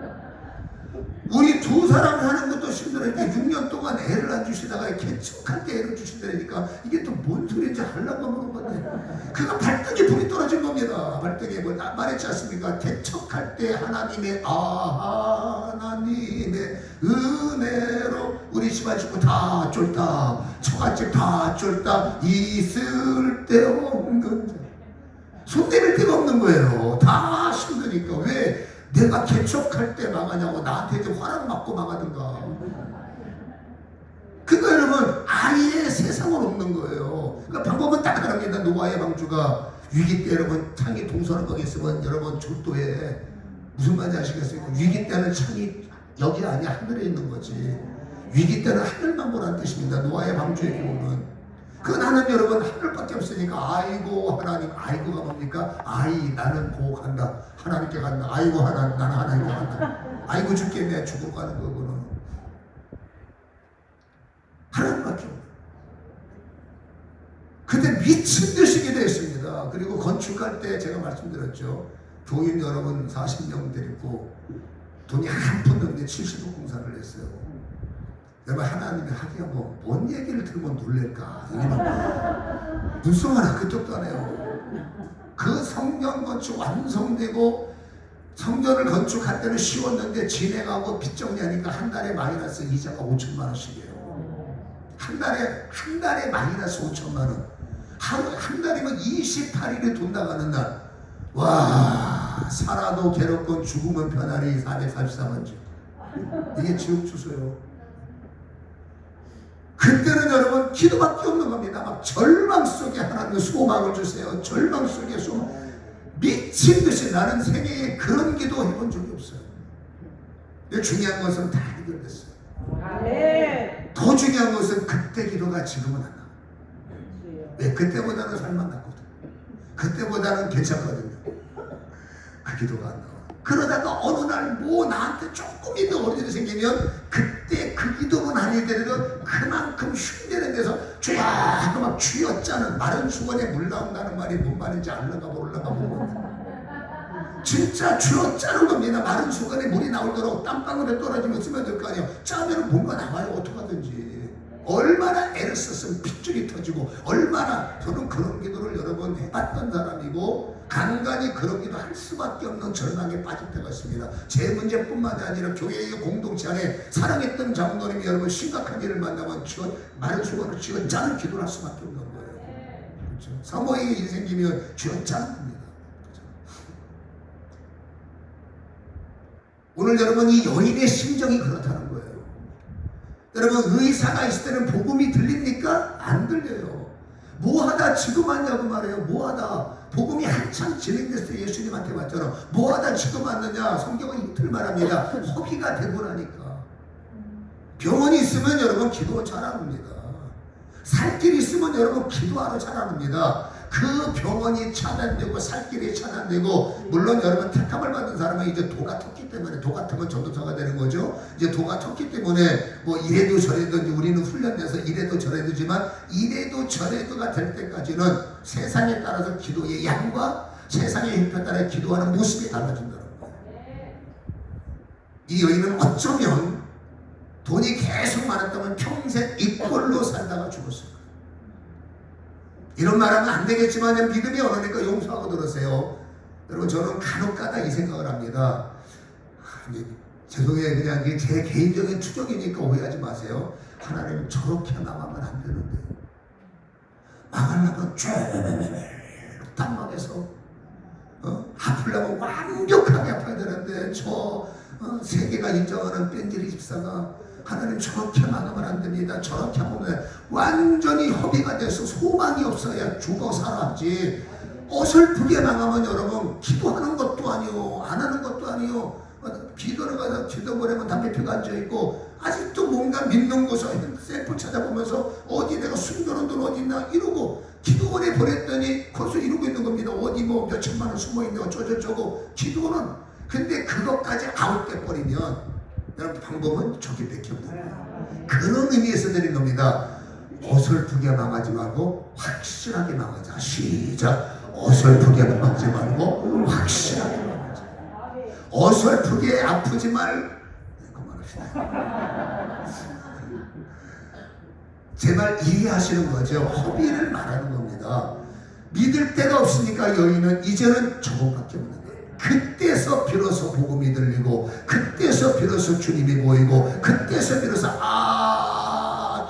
A: 우리 2사람 사는 것도 힘들었는데 6년 동안 애를 안 주시다가 개척할 때 애를 주신다니까 이게 또 뭔 소리인지 하려고 하는 건데, 그가 발등에 불이 떨어진 겁니다. 발등에 뭐 말했지 않습니까? 개척할 때 하나님의 은혜로 우리 집안 식구 다 쫄다, 처갓집 다 쫄다, 있을 데 없는 자. 손 내밀 데가 없는 거예요. 다 힘드니까. 왜? 내가 개척할 때 망하냐고. 나한테 이제 화랑 맞고 망하든가. 그거 여러분 아예 세상은 없는 거예요. 그러니까 방법은 딱 하나입니다. 노아의 방주가 위기 때 여러분 창이 동서남북에 있으면 여러분 절도해. 무슨 말인지 아시겠어요? 위기 때는 창이 여기 아니야 하늘에 있는 거지. 위기 때는 하늘만 보라는 뜻입니다. 노아의 방주의 경우는. 그 나는 여러분 하늘밖에 없으니까 아이고 하나님. 아이고가 뭡니까? 나는 간다. 하나님께 간다. 아이고 하나님, 나는 하나님께 간다. 아이고 죽겠네. 죽을 가는 거고는 하나님밖에 없다. 근데 미친 듯이 기도했습니다. 그리고 건축할 때 제가 말씀드렸죠. 교인 여러분 40명 데리고 돈이 한 푼도 없는데 70억 공사를 했어요. 여러분 하나님이 하기가 뭔 얘기를 들으면 놀랄까. 눈썹 하나 그쪽도 안 해요. 그 성전 건축 완성되고 성전을 건축할 때는 쉬웠는데 진행하고 빚 정리하니까 한 달에 마이너스 이자가 5천만 원씩이에요. 한 달에 마이너스 5천만 원. 한 달이면 28일에 돈 나가는 날. 와, 살아도 괴롭고 죽으면 편하리 444번째. 이게 지옥 주소요. 그때는 여러분 기도밖에 없는 겁니다. 막 절망 속에 하나님의 소망을 주세요. 절망 속에 소망. 미친 듯이 나는 생애에 그런 기도 해본 적이 없어요. 근데 중요한 것은 다 해결됐어요. 더 중요한 것은 그때 기도가 지금은 안 나와요. 왜? 그때보다는 살만 났거든. 그때보다는 괜찮거든요. 그 기도가 안 나와. 그러다가 어느 날 뭐 나한테 조금이라도 어려움이 생기면 그때 그 기도는 아니더라도 그만큼 흉내는 데서 쫙 하고 막 쥐어짜는 마른 수건에 물 나온다는 말이 뭔 말인지 알려가 모르려가 모르고 진짜 쥐어짜는 겁니다. 마른 수건에 물이 나오도록 땀방울에 떨어지면 쓰면 될 거 아니에요. 짜면 뭔가 나와요. 어떡하든지. 얼마나 애를 썼으면 핏줄이 터지고 얼마나 저는 그런 기도를 여러 번 해봤던 사람이고 간간히 그런 기도 할 수밖에 없는 절망에 빠질 때가 있습니다. 제 문제뿐만 아니라 교회의 공동체 안에 사랑했던 장로님이 여러분 심각한 일을 만나면 마른 수건을 쥐어 짜는 기도를 할 수밖에 없는 거예요. 그렇죠? 사모에게 일 생기면 쥐어 짜는 겁니다. 그렇죠? 오늘 여러분 이 여인의 심정이 그렇다는 거예요. 여러분 의사가 있을 때는 복음이 들립니까? 안 들려요. 뭐하다 지금 왔냐고 말해요. 뭐하다 복음이 한참 진행됐을 때 예수님한테 왔잖아. 뭐하다 지금 왔느냐. 성경은 이틀 말합니다. 허비가 되고 나니까. 병원이 있으면 여러분 기도 잘합니다. 살 길이 있으면 여러분 기도하러 잘합니다. 그 병원이 차단되고 살 길이 차단되고 물론 여러분 택함을 받은 사람은 이제 도가 텄기 때문에 도 같으면 전도사가 되는 거죠. 이제 도가 텄기 때문에 뭐 이래도 저래도 우리는 훈련돼서 이래도 저래도지만 이래도 저래도가 될 때까지는 세상에 따라서 기도의 양과 세상의 형편에 따라 기도하는 모습이 달라진다는 거예요. 이 여인은 어쩌면 돈이 계속 많았다면 평생 입골로 살다가 죽었어요. 이런 말하면 안 되겠지만 믿음이 어느니까 용서하고 들으세요. 여러분 저는 간혹가다 이 생각을 합니다. 죄송해요. 그냥 제 개인적인 추정이니까 오해하지 마세요. 하나님 저렇게 망하면 안 되는데 망하려면 쭉 땀막에서 아프려면 완벽하게 아파야 되는데 저 세계가 인정하는 뺀질이 집사가 하나님 저렇게 망하면 안 됩니다. 저렇게 하면 완전히 허비가 돼서 소망이 없어야 죽어 살았지. 어설프게 망하면 여러분 기도하는 것도 아니요 안 하는 것도 아니요 기도를 가서 기도 보내면 담배피가 앉아있고 아직도 뭔가 믿는 곳을 셀프 찾아보면서 어디 내가 숨겨놓은 돈 어디 있나 이러고 기도원에 보냈더니 벌써 이러고 있는 겁니다. 어디 뭐 몇천만 원 숨어있네 어쩌고저쩌고 기도는 근데 그것까지 아웃돼버리면 여러분 방법은 저기밖에 없는 거예요. 그런 의미에서 드린 겁니다. 어설프게 망하지 말고 확실하게 망하자. 시작. 어설프게 망하지 말고 확실하게 망하자. 어설프게 아프지 말 그만합시다. 제발 이해하시는 거죠. 허비를 말하는 겁니다. 믿을 데가 없으니까 여인은 이제는 저것밖에 없는 거예요. 그때서 비로소 복음이 들리고 그때서 비로소 주님이 보이고 그때서 비로소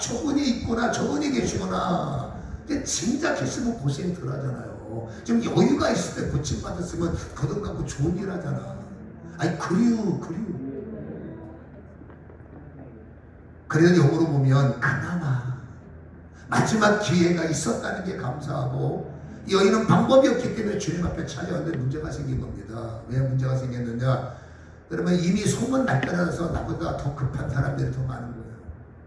A: 저분이 있구나 저분이 계시구나. 짐작했으면 고생 덜 하잖아요. 지금 여유가 있을 때 고침받았으면 거듭나고 좋은 일 하잖아. 아니 그리우 그래도 역으로 보면 그나마 마지막 기회가 있었다는 게 감사하고 여인은 방법이 없기 때문에 주님 앞에 찾아왔는데 문제가 생긴 겁니다. 왜 문제가 생겼느냐? 여러분 이미 소문 날따라서 나보다 더 급한 사람들이 더 많은 거예요.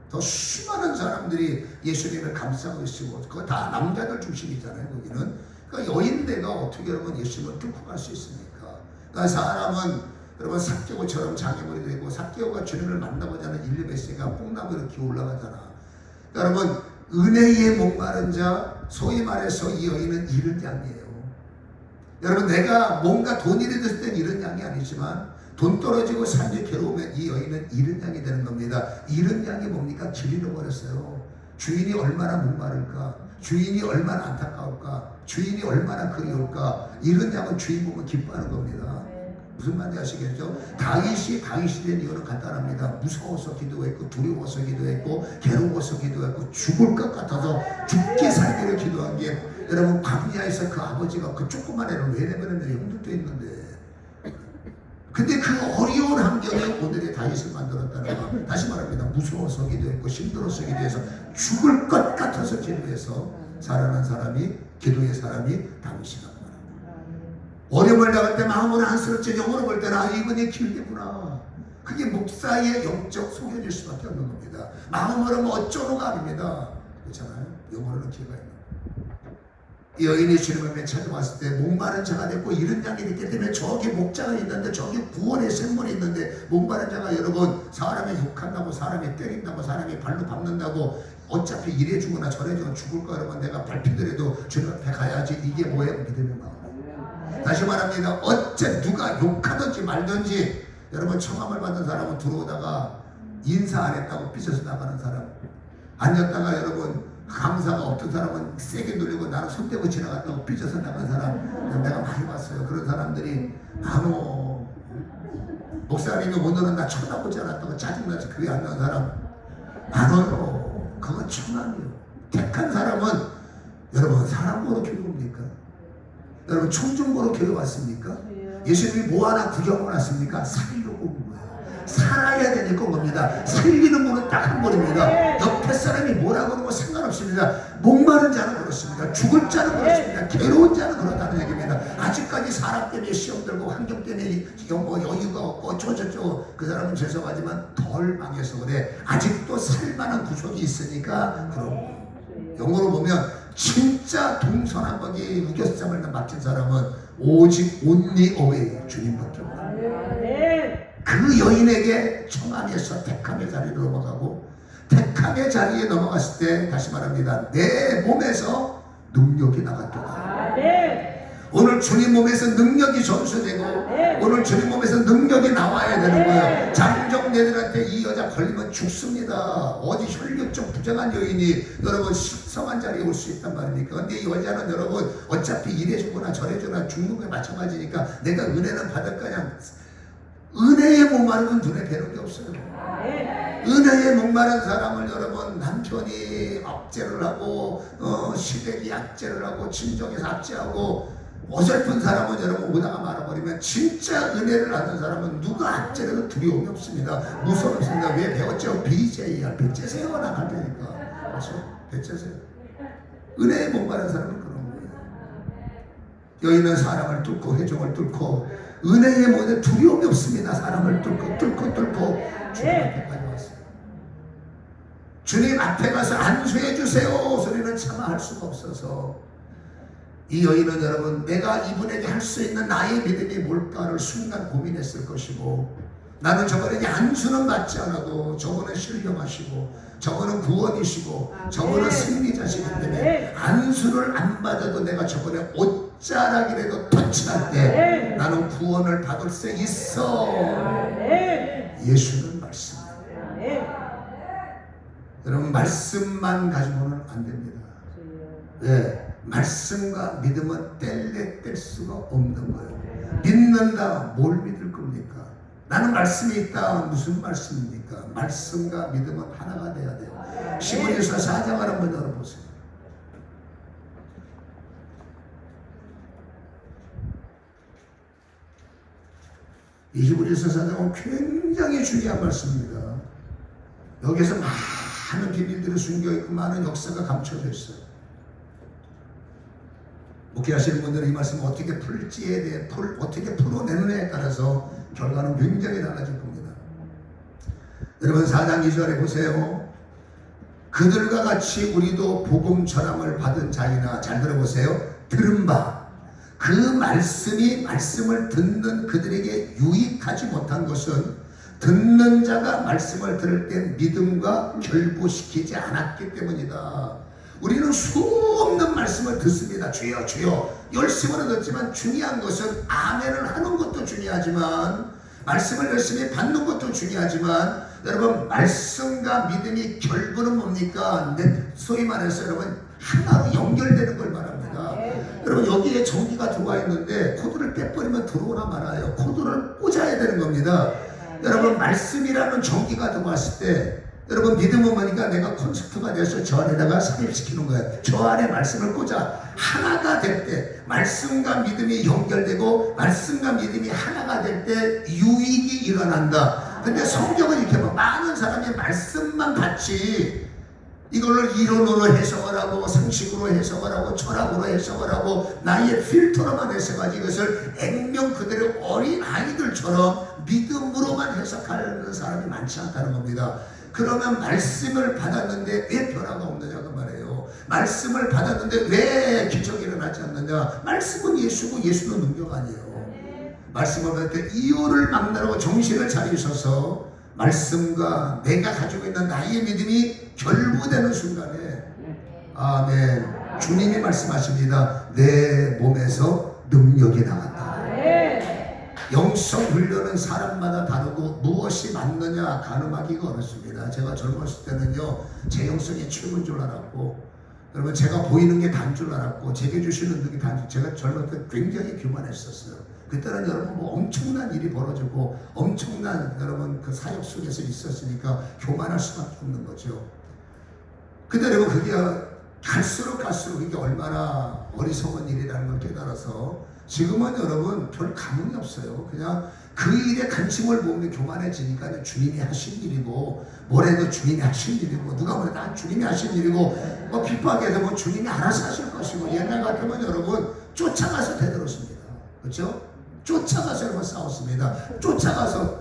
A: 더 수많은 사람들이 예수님을 감싸고 있고 그거 다 남자들 중심이잖아요. 거기는. 그러니까 여인대가 어떻게 여러분 예수님을 뚫고 갈 수 있습니까? 그러니까 사람은 여러분 삭개오처럼 장애물이 되고 삭개오가 주님을 만나고자 하는 인류 메시지가 뽕나무로 기어 올라가잖아. 그러니까 여러분 은혜에 목마른 자 소위 말해서 이 여인은 잃은 양이에요. 여러분 내가 뭔가 돈이 됐을 땐 잃은 양이 아니지만 돈 떨어지고 삶이 괴로우면 이 여인은 잃은 양이 되는 겁니다. 잃은 양이 뭡니까? 길 잃어버렸어요. 주인이 얼마나 목마를까? 주인이 얼마나 안타까울까? 주인이 얼마나 그리울까? 잃은 양은 주인 보면 기뻐하는 겁니다. 무슨 말인지 아시겠죠? 다윗이 된 이유는 간단합니다. 무서워서 기도했고 두려워서 기도했고 괴로워서 기도했고 죽을 것 같아서 죽게 살기를 기도한 게 여러분 광야에서 그 아버지가 그 조그만 애를 왜 내버렸는데 형들도 있는데, 근데 그 어려운 환경에 오늘의 다윗을 만들었다는 거, 다시 말합니다. 무서워서기도 했고 힘들어서기도 해서 죽을 것 같아서 기도해서 살아난 사람이, 기도의 사람이 다윗이라고 말합니다. 어려움을 당할 때 마음은 안쓰럽지 영으로 볼 때는 아, 이분이 길겠구나. 그게 목사의 영적 소견일 수밖에 없는 겁니다. 마음으로는 어쩌노가 아닙니다. 그렇잖아요. 영어로는 기가 있는. 이 여인이 주님을 찾아왔을 때 목마른 자가 됐고 이른 양이 됐기 때문에 저기 목자가 있는데 저기 구원의 샘물이 있는데, 목마른 자가 여러분 사람이 욕한다고, 사람이 때린다고, 사람이 발로 밟는다고 어차피 이래 주거나 저래 주거나 죽을 거 여러분 내가 밟히더라도 주님 앞에 가야지. 이게 뭐예요? 믿음의 마음. 다시 말합니다. 어째 누가 욕하든지 말든지, 여러분 청함을 받은 사람은 들어오다가 인사 안 했다고 삐져서 나가는 사람, 앉았다가 여러분 감사가 없던 사람은 세게 눌리고 나는 손대고 지나갔다고 삐져서 나간 사람 내가 많이 봤어요. 그런 사람들이 아무 목사님이 오늘은 나 쳐다보지 않았다고 짜증나서 교회 안 나온 사람 안 와요. 그건 천함이에요. 택한 사람은 여러분 사람 보러 교회 옵니까? 여러분 청중 보러 교회 왔습니까? 예수님이 뭐 하나 구경을 왔습니까? 살려고 온 거예요. 살아야 되니까 온 겁니다. 살리는 분은 딱 한 분입니다. 옆에 사람이 뭐라고 그러면 상관없습니다. 목마른 자는 그렇습니다. 죽을 자는 그렇습니다. 괴로운 자는 그렇다는 얘기입니다. 아직까지 사람 때문에 시험 들고 환경 때문에 뭐 여유가 없고 저저저 그 사람은 죄송하지만 덜 망해서 그래. 아직도 살만한 구속이 있으니까 그런 거예요. 영어로 보면 진짜 동서남북이 우겨쌈을 맡긴 사람은 오직 only away 주님밖에 없어요. 그 여인에게 청함에서 택함의 자리로 넘어가고, 택함의 자리에 넘어갔을 때 다시 말합니다. 내 몸에서 능력이 나갔도다. 오늘 주님 몸에서 능력이 전수되고 오늘 주님 몸에서 능력이 나와야 되는 거예요. 장정네들한테 이 여자 걸리면 죽습니다. 어디 혈류증 부정한 여인이 여러분 식성한 자리에 올 수 있단 말입니까? 근데 이 여자는 여러분 어차피 이래주거나 저래주거나 죽는 거에 마찬가지니까 내가 은혜는 받을 거냐. 은혜에 목마르면 눈에 뵈는 게 없어요. 은혜에 목마른 사람을 여러분 남편이 압제를 하고 시댁이 압제를 하고 친정에서 압제하고 어설픈 사람은 여러분 오다가 말아버리면, 진짜 은혜를 받는 사람은 누가 압제해도 두려움이 없습니다. 무서움 없습니다. 왜 배웠죠? BJR 배째세요 나갈 테니까. 그렇죠? 배째세요. 은혜에 목마른 사람은 그런 거예요. 여인은 사람을 뚫고 회종을 뚫고 은혜의 모든 두려움이 없습니다. 사람을 뚫고 주님 앞에까지 왔어요. 주님 앞에 가서 안수해 주세요 소리는 차마 할 수가 없어서, 이 여인은 여러분 내가 이분에게 할 수 있는 나의 믿음이 뭘까를 순간 고민했을 것이고, 나는 저분에게 안수는 받지 않아도 저분은 신령하시고 저분은 구원이시고 저분은 승리자시기 때문에 안수를 안 받아도 내가 저분의 옷자락이라도 터치할 때 나는 구원을 받을 수 있어. 예수는 말씀입니다. 여러분 말씀만 가지고는 안 됩니다. 네. 말씀과 믿음은 뗄래 뗄 수가 없는 거예요. 믿는다, 뭘 믿을 겁니까? 나는 말씀이 있다. 무슨 말씀입니까? 말씀과 믿음은 하나가 돼야 돼요. 시므리서 4장을 한번 열어보세요. 이 시므리서 4장은 굉장히 중요한 말씀입니다. 여기서 많은 비밀들이 숨겨있고 많은 역사가 감춰져 있어요. 목회하시는 분들은 이 말씀을 어떻게 풀지에 대해 어떻게 풀어내느냐에 따라서 결과는 굉장히 달라질 겁니다. 여러분 4장 2절에 보세요. 그들과 같이 우리도 복음 전함을 받은 자이나, 잘 들어보세요. 들은 바 그 말씀을 듣는 그들에게 유익하지 못한 것은 듣는 자가 말씀을 들을 때 믿음과 결부시키지 않았기 때문이다. 우리는 수없는 말씀을 듣습니다. 주여 주여 열심으로 듣지만 중요한 것은 아멘을 하는 것도 중요하지만, 말씀을 열심히 받는 것도 중요하지만, 여러분 말씀과 믿음이 결부는 뭡니까? 소위 말해서 여러분 하나로 연결되는 걸 말합니다. 여러분 여기에 전기가 들어와 있는데 코드를 빼버리면 들어오나 말아요. 코드를 꽂아야 되는 겁니다. 여러분 말씀이라는 전기가 들어왔을 때 여러분 믿음은 뭐니까 내가 콘서트가 돼서 저 안에다가 삽입시키는 거예요. 저 안에 말씀을 꽂아 하나가 될 때 말씀과 믿음이 연결되고 말씀과 믿음이 하나가 될 때 유익이 일어난다. 근데 성경은 이렇게 뭐 많은 사람이 말씀만 받지 이걸로 이론으로 해석을 하고 상식으로 해석을 하고 철학으로 해석을 하고 나의 필터로만 해석하지 이것을 액면 그대로 어린 아이들처럼 믿음으로만 해석하는 사람이 많지 않다는 겁니다. 그러면 말씀을 받았는데 왜 변화가 없느냐 그 말이에요. 말씀을 받았는데 왜 기적이 일어나지 않느냐. 말씀은 예수고 예수는 능력 아니에요. 말씀을 받을 때 이유를 막나라고 정신을 차리셔서 말씀과 내가 가지고 있는 나의 믿음이 결부되는 순간에 아멘. 주님이 말씀하십니다. 내 몸에서 능력이 나갔다. 영성 훈련은 사람마다 다르고 무엇이 맞느냐 가늠하기가 어렵습니다. 제가 젊었을 때는요 제 영성이 최고인 줄 알았고 여러분 제가 보이는 게 다인 줄 알았고 제게 주시는 능력이 다인 줄 제가 젊을 때 굉장히 교만했었어요. 그때는 여러분 뭐 엄청난 일이 벌어지고 엄청난 여러분 그 사역 속에서 있었으니까 교만할 수밖에 없는 거죠. 근데 여러분 그게 갈수록 이게 얼마나 어리석은 일이라는 걸 깨달아서 지금은 여러분 별 감흥이 없어요. 그냥 그 일에 관심을 보면 교만해지니까 주님이 하신 일이고 뭐래도 주님이 하신 일이고 누가 뭐래도 다 주님이 하신 일이고 뭐 핍박해도 뭐 주님이 알아서 하실 것이고 옛날 같으면 여러분 쫓아가서 대들었습니다. 그렇죠? 쫓아가서 여러분 싸웠습니다. 쫓아가서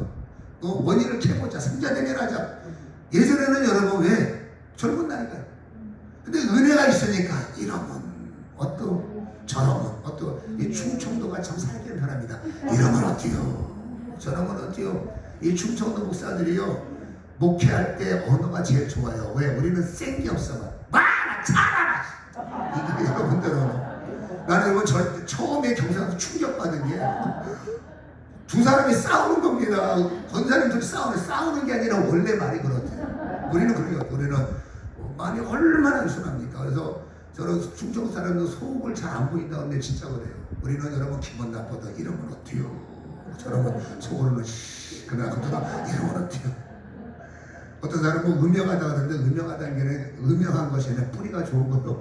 A: 원인을 캐보자. 삼자대면하자. 예전에는 여러분 왜 젊은 나이가 근데 은혜가 있으니까 이러면 어떤 저러면 어떤 이 충청도가 참 살기는 편합니다. 이러면 어때요? 저러면 어때요? 이 충청도 목사들이요 목회할 때 언어가 제일 좋아요. 왜? 우리는 센 게 없어. 말아 잘하라. 이게 여러분들은 나는 이건 처음에 경상도 충격받은 게 두 사람이 싸우는 겁니다. 권사님들이 싸우는 게 아니라 원래 말이 그렇대요. 우리는 그런 게 우리는 말이 얼마나 유순합니까? 그래서 저는 충청 사람도 속을 잘 안 보인다는데 진짜 그래요. 우리는 여러분 기분 나쁘다 이러면 어때요? 저러면 속으로는 그러나 이러면 어때요? 어떤 사람은 뭐 음영하다 그러는데 음영하다는 게 음영한 것이 아니라 뿌리가 좋은 것도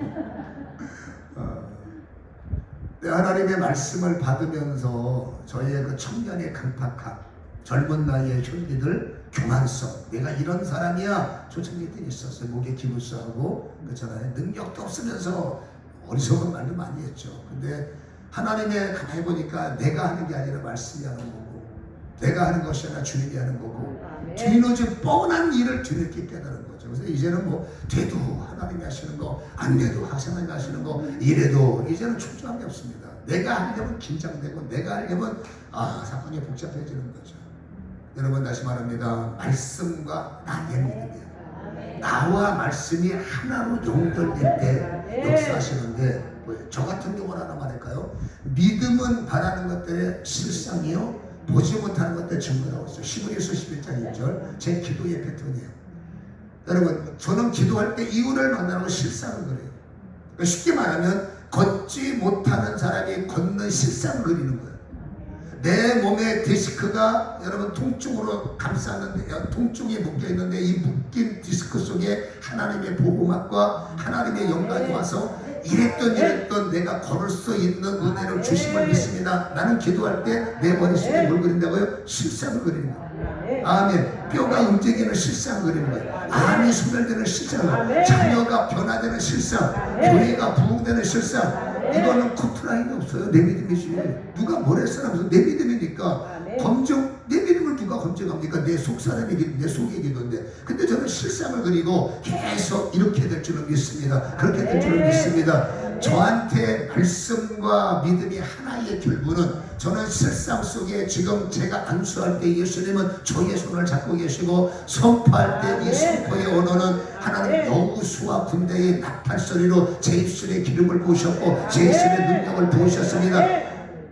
A: 하나님의 말씀을 받으면서 저희의 그 청년의 강팍함 젊은 나이의 혈기들 교만성 내가 이런 사람이야 초창기 때 있었어요. 목에 기부스하고 그렇잖아요. 능력도 없으면서 어리석은 말도 많이 했죠. 근데 하나님의 가만히 보니까 내가 하는 게 아니라 말씀이 하는 거고 내가 하는 것이 아니라 주님이 하는 거고 뒤늦은 뻔한 일을 뒤늦게 깨달은 거죠. 그래서 이제는 뭐 돼도 하나님이 하시는 거 안 돼도 하나님이 하시는 거 이래도 이제는 초조함이 없습니다. 내가 하려면 긴장되고 내가 하려면 사건이 복잡해지는 거죠. 여러분 다시 말합니다. 말씀과 나의 믿음이에요. 나와 말씀이 하나로 연결될 때 역사하시는데 저 같은 경우는 하나 말할까요? 믿음은 바라는 것들의 실상이요 보지 못하는 것들의 증거라고 했어요. 히브리서 11장 1절 제 기도의 패턴이에요. 여러분 저는 기도할 때 이유를 만나는 실상을 그려요. 그러니까 쉽게 말하면 걷지 못하는 사람이 걷는 실상을 그리는 거예요. 내 몸에 디스크가 여러분 통증으로 감싸는데 통증이 묶여있는데 이 묶인 디스크 속에 하나님의 복음학과 하나님의 영광이 와서 이랬던 내가 걸을 수 있는 은혜를 주심을 믿습니다. 나는 기도할 때 내 머릿속에 뭘 그린다고요? 실상을 그리는 거예요. 아멘. 뼈가 움직이는 실상을 그리는 거예요. 암이 소멸되는 실상을 자녀가 변화되는 실상 교회가 부흥되는 실상 이거는 커트라인이 없어요. 내 믿음이지. 누가 뭘 했으면서 내 믿음이니까 검증 내 믿음을 누가 검증합니까? 내 속사람의 기도 내 속의 기도인데 근데 저는 실상을 그리고 계속 이렇게 될 줄을 믿습니다. 그렇게 될 줄을 믿습니다. 저한테 말씀과 믿음이 하나의 결부는 저는 실상 속에 지금 제가 안수할 때 예수님은 저의 손을 잡고 계시고 선포할 때 이 선포의 언어는 하나님 여호수아 군대의 나팔소리로 제 입술에 기름을 부으셨고 제 입술에 능력을 부으셨습니다.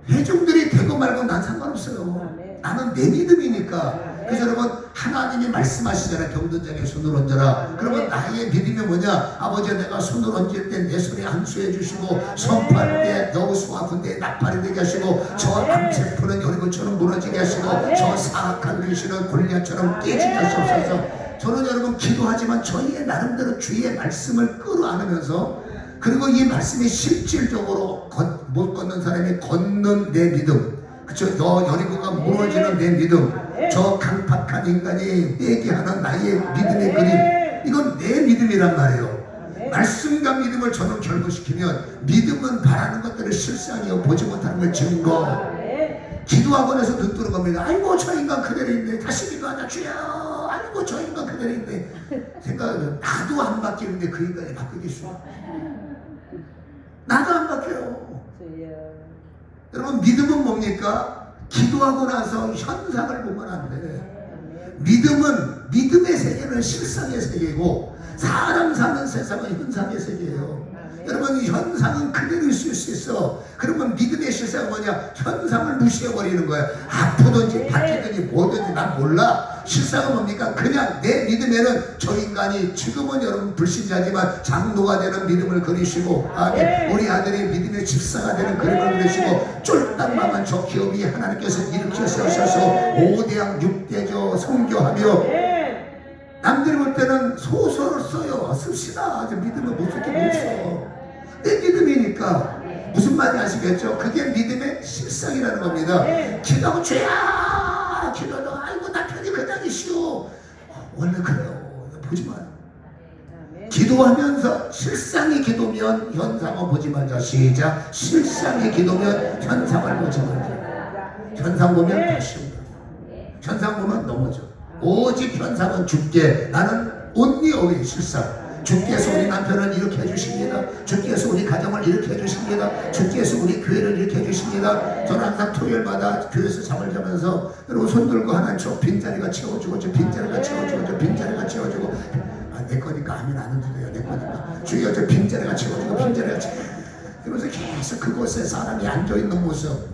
A: 회중들이 되고 말고 난 상관없어요. 나는 내 믿음이니까. 그래서 여러분 하나님이 말씀하시잖아요. 병든 자에게 손을 얹어라. 그러면 나의 믿음이 뭐냐? 아버지 내가 손을 얹을 때 내 손에 안수해 주시고 선포할 때 여호수아 군대의 나팔이 되게 하시고 저 암세포는 여리고처럼 무너지게 하시고 저 사악한 귀신은 골리앗처럼 깨지게 하시옵소서. 저는 여러분 기도하지만 저희의 나름대로 주의 말씀을 끌어안으면서 그리고 이 말씀이 실질적으로 못 걷는 사람이 걷는 내 믿음, 그쵸? 여리고가 무너지는 내 믿음, 저 강팍한 인간이 회개하는 나의 믿음의 그림, 이건 내 믿음이란 말이에요. 말씀과 믿음을 저는 결부시키면 믿음은 바라는 것들을 실상이요 보지 못하는 걸 증거. 기도학원에서 듣는 겁니다. 아이고 저 인간 그대로 있네. 다시 기도하자 주여. 아이고 저 인간 그대로 있네. 생각하면 나도 안 바뀌는데 그 인간이 바뀌겠어. 나도 안 바뀌어요. 여러분 믿음은 뭡니까? 기도하고 나서 현상을 보면 안 돼. 믿음은 믿음의 세계는 실상의 세계고 사람 사는 세상은 현상의 세계예요. 여러분 현상은 그대로 있을 수 있어. 그러면 믿음의 실상은 뭐냐? 현상을 무시해버리는 거야. 아프든지 바뀌든지 뭐든지 난 몰라. 실상은 뭡니까? 그냥 내 믿음에는 저 인간이 지금은 여러분 불신자지만 장로가 되는 믿음을 그리시고, 아멘. 우리 아들이 믿음의 집사가 되는 그림을 그리시고, 쫄딱만한 저 기업이 하나님께서 일으켜 세우셔서 5대학 6대조 선교하며 남들이 볼 때는 소설을 써요. 씁시다. 믿음을 못 쓰게 못 써. 내 믿음이니까. 무슨 말인지 아시겠죠? 그게 믿음의 실상이라는 겁니다. 기도하고 죄야 기도하고 아이고 남편이 그냥이시오. 원래 그래요. 보지 마요. 기도하면서 실상이 기도면 현상을 보지 말자. 시작. 실상이 기도면 현상을 보지 말자. 현상 보면 다시 온다. 현상 보면 넘어져. 오직 현상은 주께. 나는 only away 실상. 주께서 우리 남편을 이렇게 해주십니다. 주께서 우리 가정을 이렇게 해주십니다. 주께서 우리 교회를 이렇게 해주십니다. 저는 항상 토요일마다 교회에서 잠을 자면서 여러분 손 들고 하나님 저 빈자리가 채워주고 저 빈자리가 채워주고 저 빈자리가 채워주고 내 거니까 아멘 안 해도 돼요. 내 거니까 주여 저 빈자리가 채워주고 빈자리가 채워주고 그러면서 계속 그곳에 사람이 앉아있는 모습.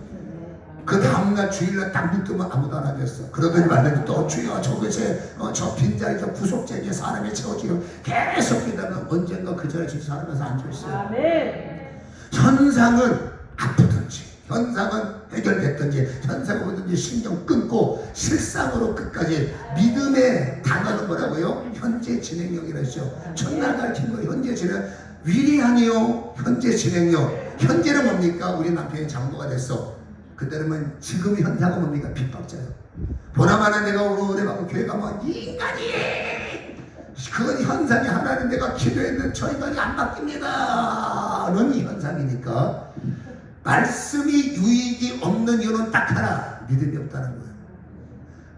A: 그 다음날 주일날 딱 눈 뜨면 아무도 안 앉았어. 그러더니 말더니 또 주여 저곳에 저 빈자리 저 구속쟁이에 사람이 채워지고 계속 기다리면 언젠가 그 자리에 사람에서 앉아있어요. 아멘. 현상은 아프든지 현상은 해결됐든지 현상은 뭐든지 신경 끊고 실상으로 끝까지 믿음의 단어는 뭐라고요? 현재 진행형이라 했죠. 첫날 가르친 거예요. 현재 진행 위리하니요 현재 진행형. 현재는 뭡니까? 우리 남편이 장로가 됐어. 그때는 지금 현상은 뭡니까? 핍박자예요. 보나마나 내가 오래 가고 교회 가면 이 인간이 그건 현상이 하나는 내가 기도했는데 저 인간이 안 바뀝니다. 는 현상이니까 말씀이 유익이 없는 이유는 딱 하나. 믿음이 없다는 거예요.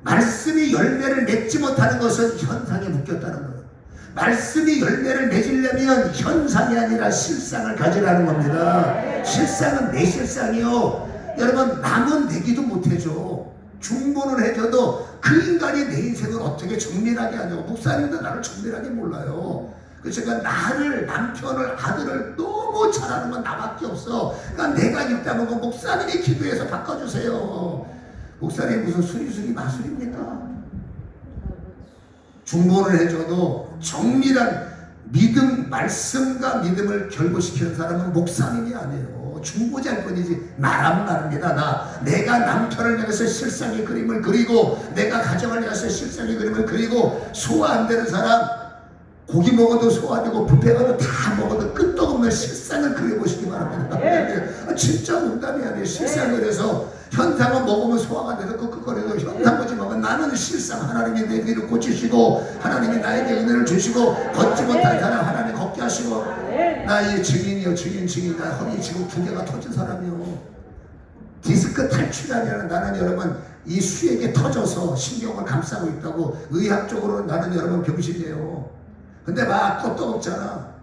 A: 말씀이 열매를 맺지 못하는 것은 현상에 묶였다는 거예요. 말씀이 열매를 맺으려면 현상이 아니라 실상을 가지라는 겁니다. 실상은 내 실상이요. 여러분 남은 내기도 못해줘. 중보는 해줘도 그 인간이 내 인생을 어떻게 정밀하게 하냐고. 목사님도 나를 정밀하게 몰라요. 그러니까 나를 남편을 아들을 너무 잘하는 건 나밖에 없어. 그러니까 내가 있다면 그 목사님이 기도해서 바꿔주세요. 목사님 무슨 수리수리 마술입니까? 중보를 해줘도 정밀한 믿음 말씀과 믿음을 결부시키는 사람은 목사님이 아니에요. 중보자일 뿐이지 나란 말입니다. 내가 남편을 향해서 실상의 그림을 그리고 내가 가정을 향해서 실상의 그림을 그리고 소화 안 되는 사람 고기 먹어도 소화되고 뷔페 가도 다 먹어도 끄떡없는 실상을 그려보시기 바랍니다. 진짜 농담이 아니에요. 실상을 해서 현상은 먹으면 소화가 돼서 끄끄거리고 현상 보지 말고 나는 실상 하나님이 내 귀를 고치시고 하나님이 나에게 은혜를 주시고 걷지 못한 사람 하나님 걷게 하시고 나의 증인이요 증인 나 허리 지금 2개가 터진 사람이요. 디스크 탈출이 아니라 나는 여러분 이 수액에 터져서 신경을 감싸고 있다고. 의학적으로는 나는 여러분 병신이에요. 근데 막 끄떡 없잖아.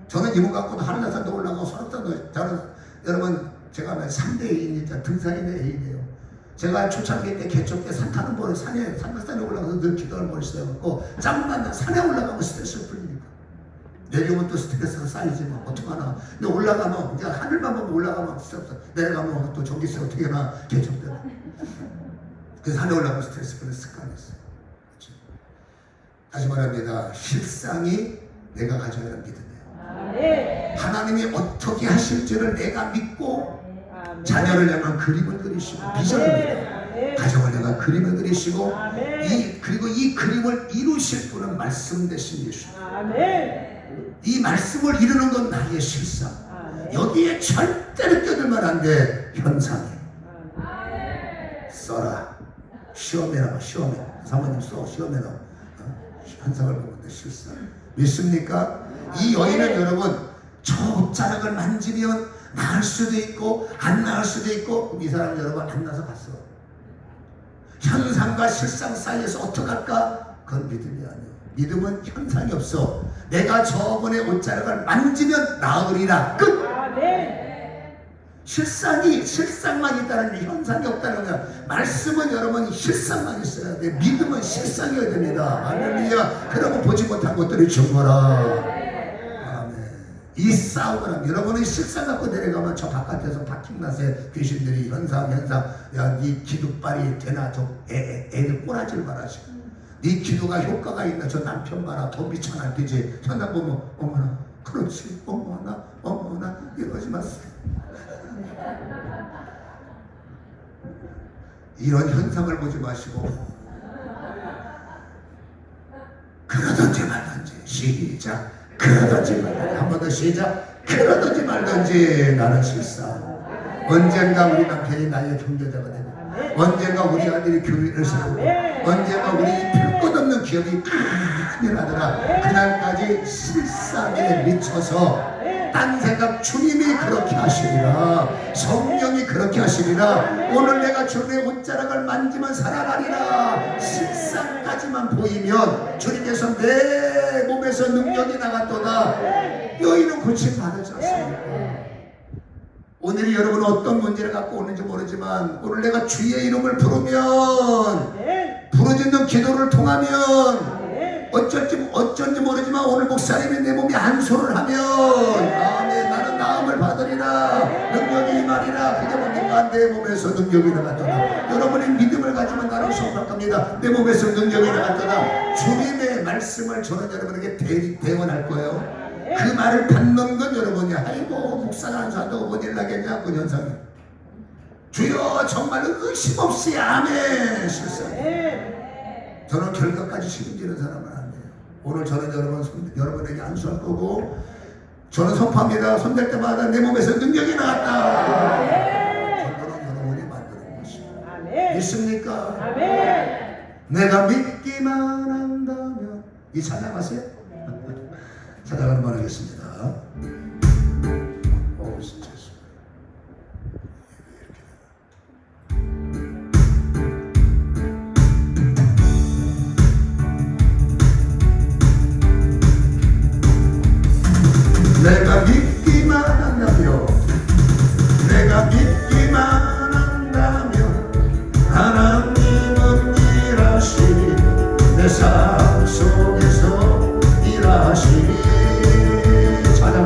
A: 저는 이분 갖고도 한라산도 올라가고 설악산도 저는 여러분 제가 3대 애인이니까 등산인의 애인이에요. 제가 초창기 때 개척 때 산 타는 번에 산악산에 올라가서 늘 기도를 버리시더라고. 짬만 나 산에 올라가면 스트레스를 풀리니까. 내려오면 또 스트레스가 쌓이지만 어떡하나. 근데 올라가면 이제 하늘만 보면 올라가면 스트레스 내려가면 또 전기세 어떻게 하나 개척되나. 그래서 산에 올라가면 스트레스 그런 습관이 있어요. 그렇죠? 다시 말합니다. 실상이 내가 가져야 하는 믿음이에요. 하나님이 어떻게 하실지를 내가 믿고 자녀를 향한 그림을 그리시고 비전입니다. 가정을 내가 그림을 그리시고 그리고 이 그림을 이루실 분은 말씀 되신 예수. 이 말씀을 이루는 건 나의 실상. 여기에 절대로 껴들면 안 돼. 현상이. 써라. 시험해라. 시험해. 사모님 써. 시험해라. 현상을 보는데 실상. 믿습니까? 이 여인은 여러분 저 옷자락을 만지면 나을 수도 있고 안 나을 수도 있고 이 사람 여러분 안 나서 갔어. 현상과 실상 사이에서 어떡할까? 그건 믿음이 아니에요. 믿음은 현상이 없어. 내가 저번에 옷자락을 만지면 나으리라. 끝! 실상만 있다는 게 현상이 없다는 거야. 말씀은 여러분 실상만 있어야 돼. 믿음은 실상이어야 됩니다. 할렐루야. 그러면 보지 못한 것들이 증거라. 아멘. 이 싸움을 하면 여러분이 실상 갖고 내려가면 저 바깥에서 파킹나세 귀신들이 현상 야 네 기도빨이 되나 저 애들 꼬라지를 말하시고 네 기도가 효과가 있나 저 남편 봐라 더 미쳐날 되지. 현상 보면 어머나 그렇지 어머나 이러지 마세요. 이런 현상을 보지 마시고 그러든지 말든지 시작 그러든지 말든지 한 번 더 시작 그러든지 말든지 나는 실상 언젠가 우리 남편이 나의 경제자가 되고 언젠가 우리 아들이 교회를 세우고 언젠가 우리 필 것 없는 기업이 큰일 나더라. 그날까지 실상에 미쳐서 딴 생각 주님이 그렇게 하시리라. 성령이 그렇게 하시리라. 오늘 내가 주님의 옷자락을 만지면 살아나리라. 실상까지만 보이면 주님께서 내 몸에서 능력이 나갔도다. 여인은 고침 받았지 않습니까? 오늘이 여러분은 어떤 문제를 갖고 오는지 모르지만 오늘 내가 주의 이름을 부르면 부르짖는 기도를 통하면 어쩐지 모르지만 오늘 목사님이 내 몸에 안수를 하면 아멘 나는 나음을 받으리라 능력이 임하리라. 그게 뭡니까? 내 몸에서 능력이 나갔도다. 여러분이 믿음을 가지면 나를 소박합니다. 내 몸에서 능력이 나갔도다. 주님의 말씀을 저는 여러분에게 대원할 거예요. 그 말을 받는 건 여러분이 아이고 목사가 안수한다고 뭔 일 나겠냐 그 현상이 주여 정말 의심 없이 아멘 실상. 저는 결과까지 책임지는 사람은 안 돼요. 오늘 저는 여러분에게 안수할 거고 저는 선포합니다. 손댈 때마다 내 몸에서 능력이 나갔다. 결과는 여러분이 만드는 것입니다. 믿습니까? 내가 믿기만 한다면 이 찬양 아세요? 찬양 한번 하겠습니다. 진짜 내가 믿기만 한다면 하나님은 일하시니 내 삶 속에서 일하시니 찬양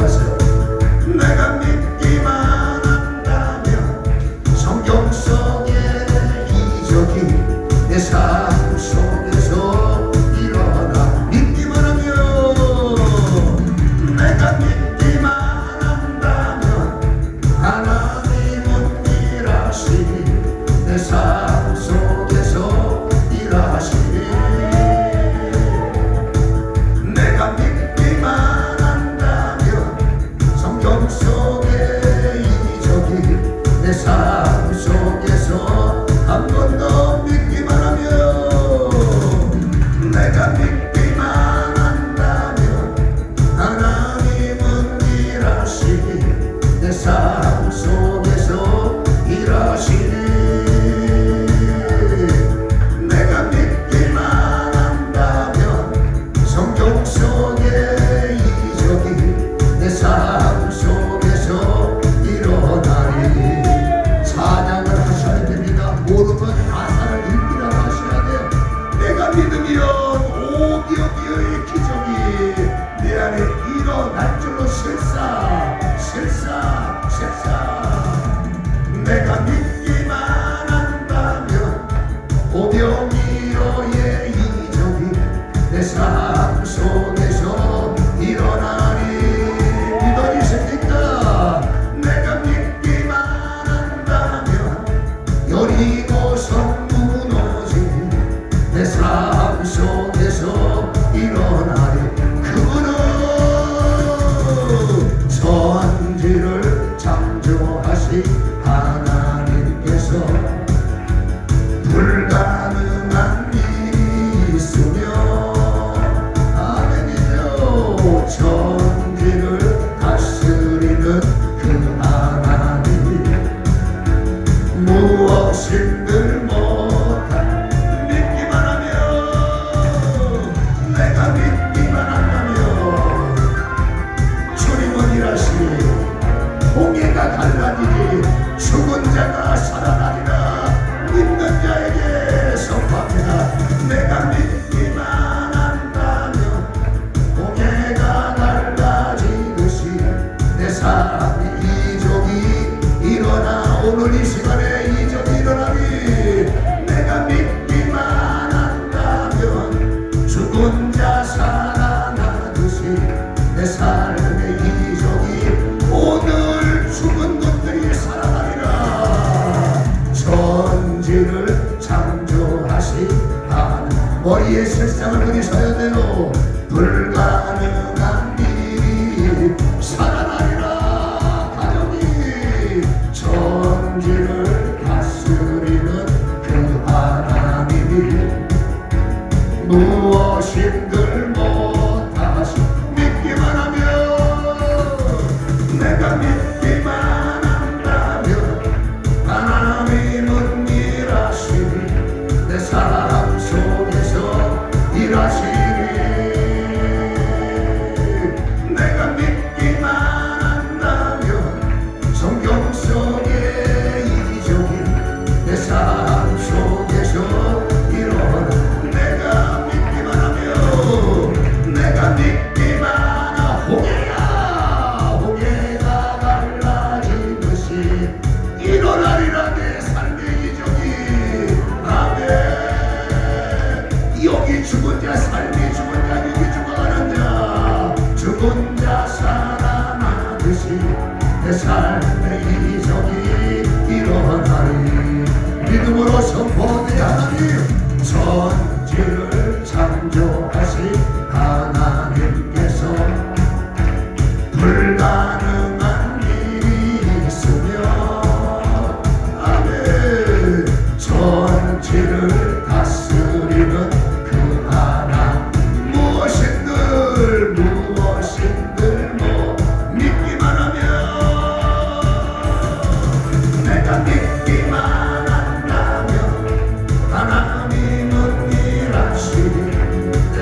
A: 무엇인들 못한 믿기만 하면 내가 믿기만 한다면 주님은 일하시니 홍해가 갈라지니 죽은 자가 살아나리라. 믿는 자에게 선포합니다. 내가 믿기만 한다면 홍해가 갈라지듯이 내 삶이 이적이 일어나. 오늘 이 시간에 이적이 일어나니 내가 믿기만 한다면 죽은 자 살아나듯이 내 삶의 이적이 오늘 죽은 것들이 살아나리라. 천지를 창조하신 하나님, 머리에 세상을 그리셔야 돼요. 불가능한 일이 살아나리라. 가정이 천지를 다스리는 그 하나님이 무엇인들 못하시. 믿기만 하면 내가 믿기만 한다면 하나님은 일하시니 내 삶 속에서 일하시니 내가 믿기만 한다면 성경 속의 이적이 내 삶 속에서 일어나. 내가 믿기만 하면 내가 믿기만 하면 홍해가 갈라지듯이 일어나리라. 내 삶의 이적이. 아멘. 여기 죽은 자, 삶이 죽은 자, 여기 죽어가는 자, 죽은 자 살아나듯이 내 삶의 이적이 일어나리. 믿음으로 선포하는 하나님, 천지를 창조하신 하나님께서 불가능한 일이 있으며 아멘. 천지를 다스리는 그 하나님, 무엇인들 뭐 믿기만 하면 내가 믿기만 한다면 하나님은 일하시니 내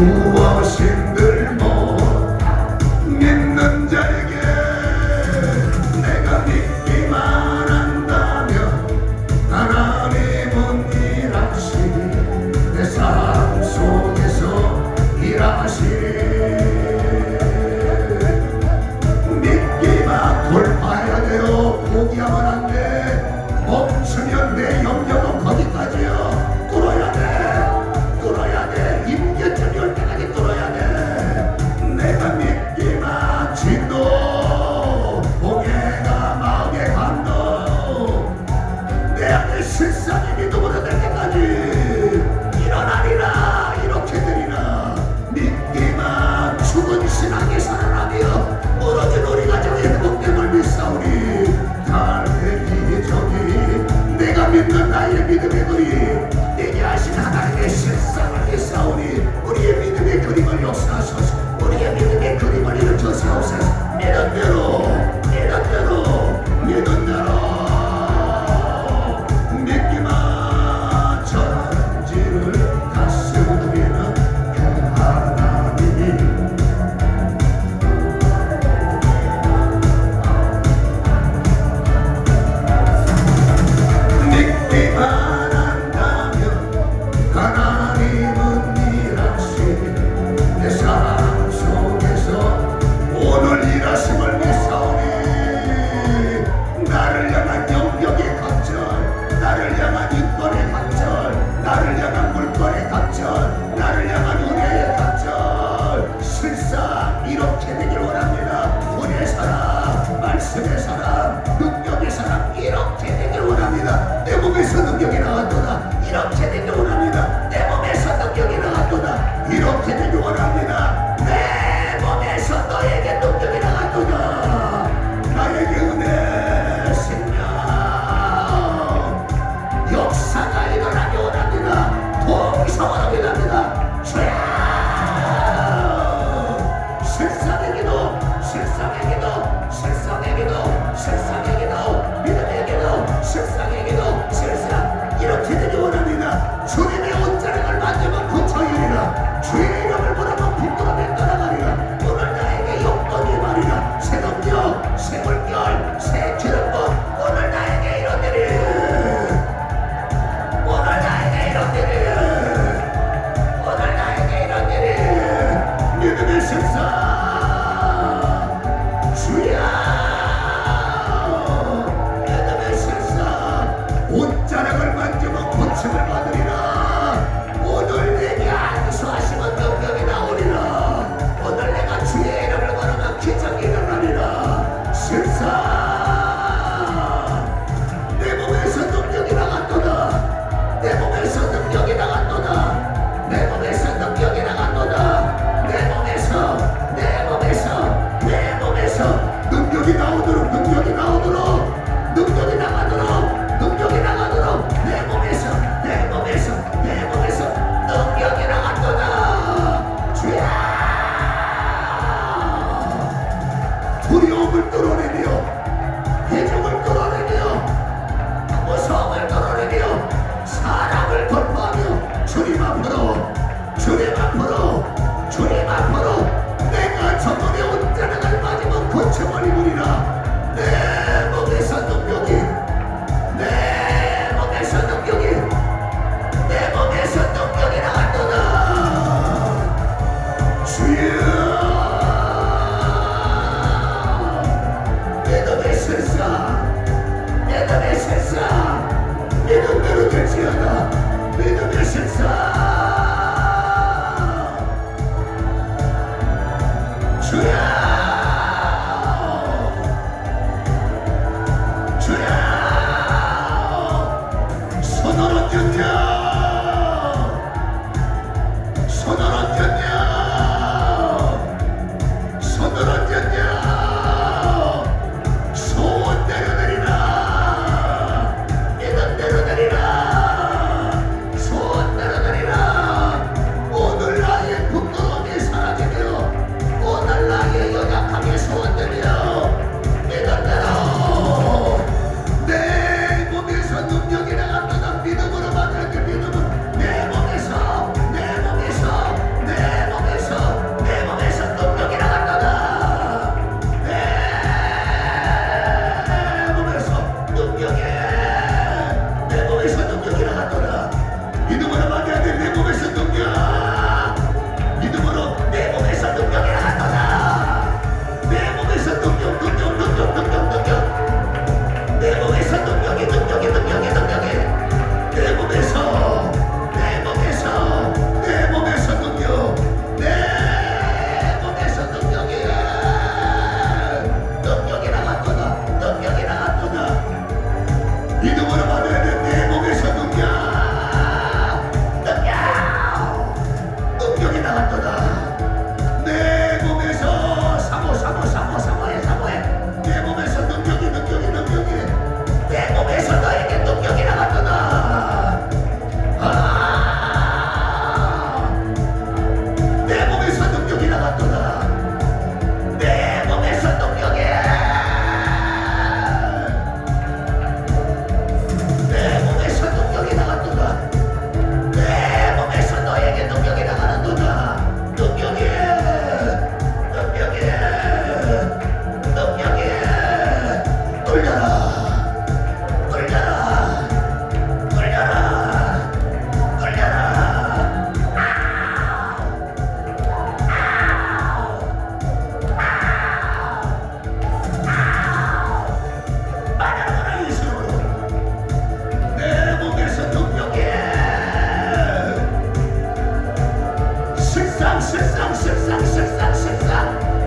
A: 무엇 힘들고 믿는 자에게 내가 믿기만 한다면 하나님은 일하시리 내 삶 속에서 일하시리 믿기만 돌파해야 돼요. 포기하면 안 돼. 멈추면 내 영역은 거기까지요. 뚫어야 돼. 뚫어야 돼. 임계점이 올 때까지 뚫어야 돼. 실상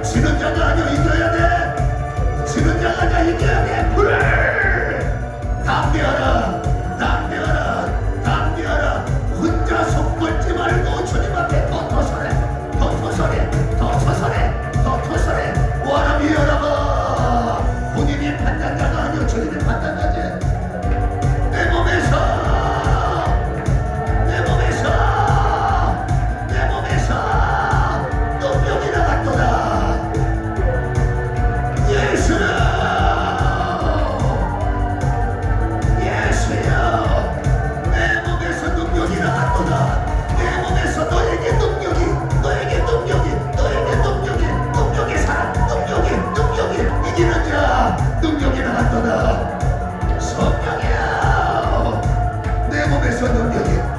A: 지는 자가 아니야 이겨야 돼 지는 자가 아니야 이겨야 돼 불을 담대하라 혼자 속 걸지 말고 주님 앞에 더 토설해 와라비 여라봐 본인이 판단자가 아니요 주님이 판단자지 내 몸에서 능력이 나갔도다 예수여 내 몸에서 능력이 나갔도다 내 몸에서 너에게 능력이 살아 능력이 이기는 자 능력이 나갔도다 성령이야 내 몸에서 능력이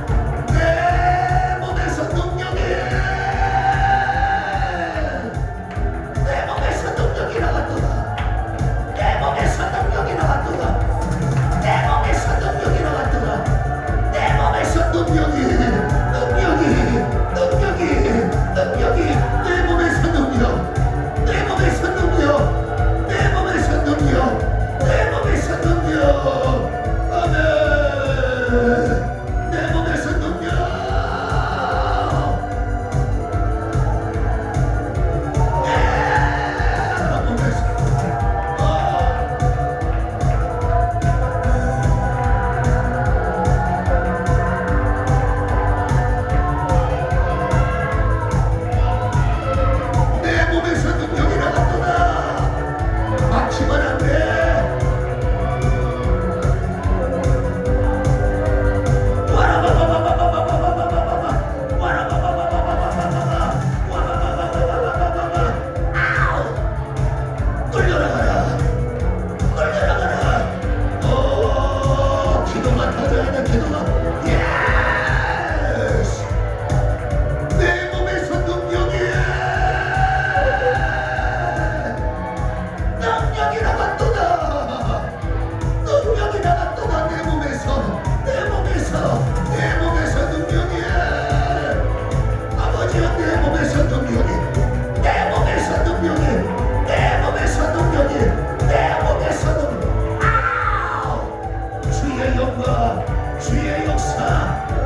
A: 주의 역사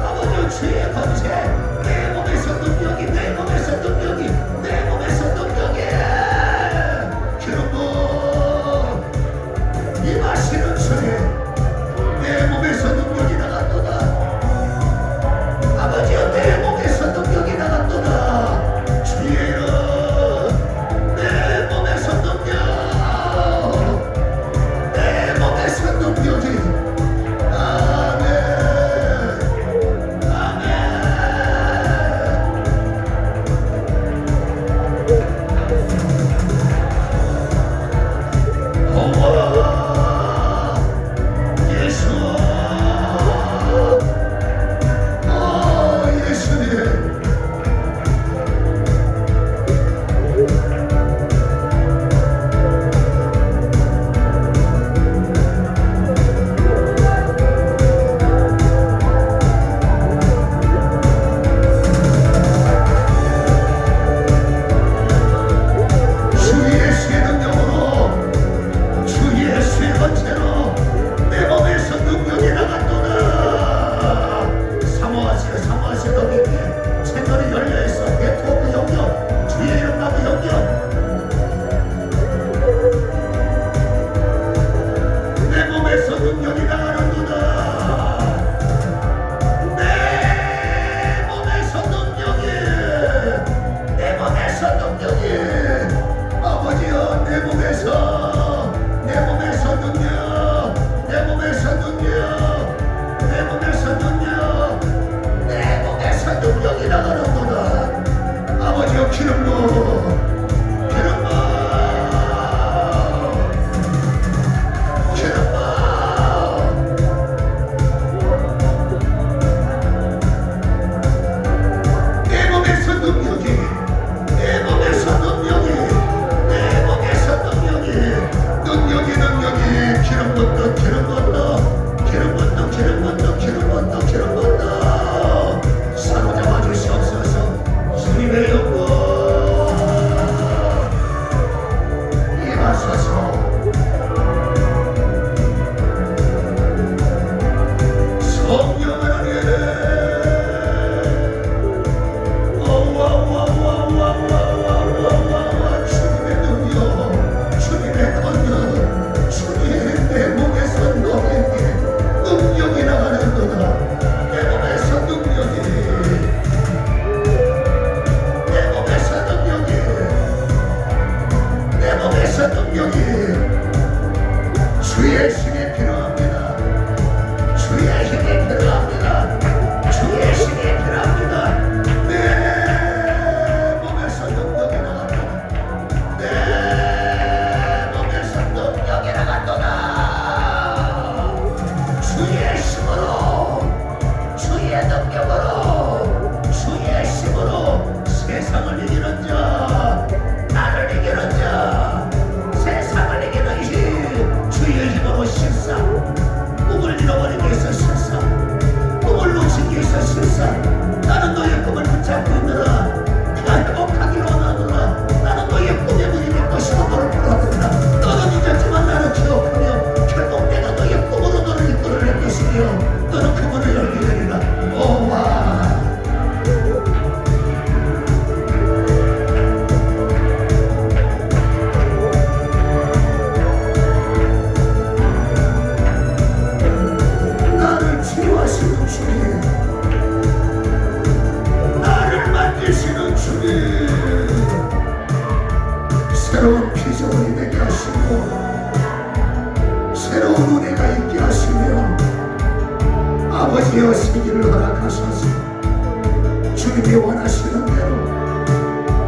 A: 아버지 주의 권세 내 몸에서 능력이 기름부 임하시는 주님 내 몸에서 능력이 나갔도다 아버지여 내 몸에서 능력이 나갔도다 주여 내 몸에서 능력이 능력이 나가는구나. 주님의 능력, 주님의 권능, 주님 내 몸에서 너에게 능력이 나가는도다. 내 몸에서 능력이, 내 몸에서 능력이, 내 몸에서 능력이, 주의 힘이 필요합니다. 주의 힘이 필요합니다. 주의 힘이 필요합니다. 내 몸에서 능력이 나간다. 내 몸에서 능력이 나간다. 주의 힘으로, 주의 능력으로, 주의 힘으로 세상을 이기는 자, 나를 이기는 자, 세상을 이기는 힘, 주의 힘으로 실상, 꿈을 잃어버리기 위해서 실상, 꿈을 놓치기 위해서 실상. 나는 너의 꿈을 붙잡고 있느라, 네가 행복하기를 원하노라. 나는 너의 꿈의 문이 될 것이고 너를 보라는다. 너는 잊었지만 나는 기억하며 결국 내가 너의 꿈으로 너를 이끌어낼 것이며 너는 그 문을 열게 되리라. 오와. 나를 치유하시는 주님, 나를 만드시는 주님, 새로운 피조물이 되게 하시고 새로운 은혜가 있게 하시며 아버지여 생기를 허락하소서. 주님이 원하시는 대로,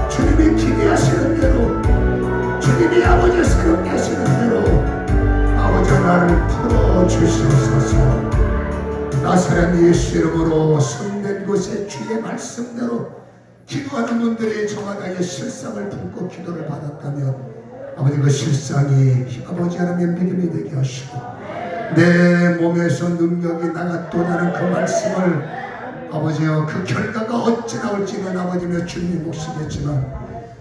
A: 주님이 기대하시는 대로, 주님이 아버지 새롭게 하시는 대로 아버지 나를 풀어주시옵소서. 나사렛 예수 이름으로 성된 곳에 주의 말씀대로 기도하는 분들이 저마다의 실상을 품고 기도를 받았다면 아버지 그 실상이 아버지 하나님의 믿음이 되게 하시고 내 몸에서 능력이 나갔도다는 그 말씀을 아버지여 그 결과가 어찌 나올지는 아버지며 주님이 몫이겠지만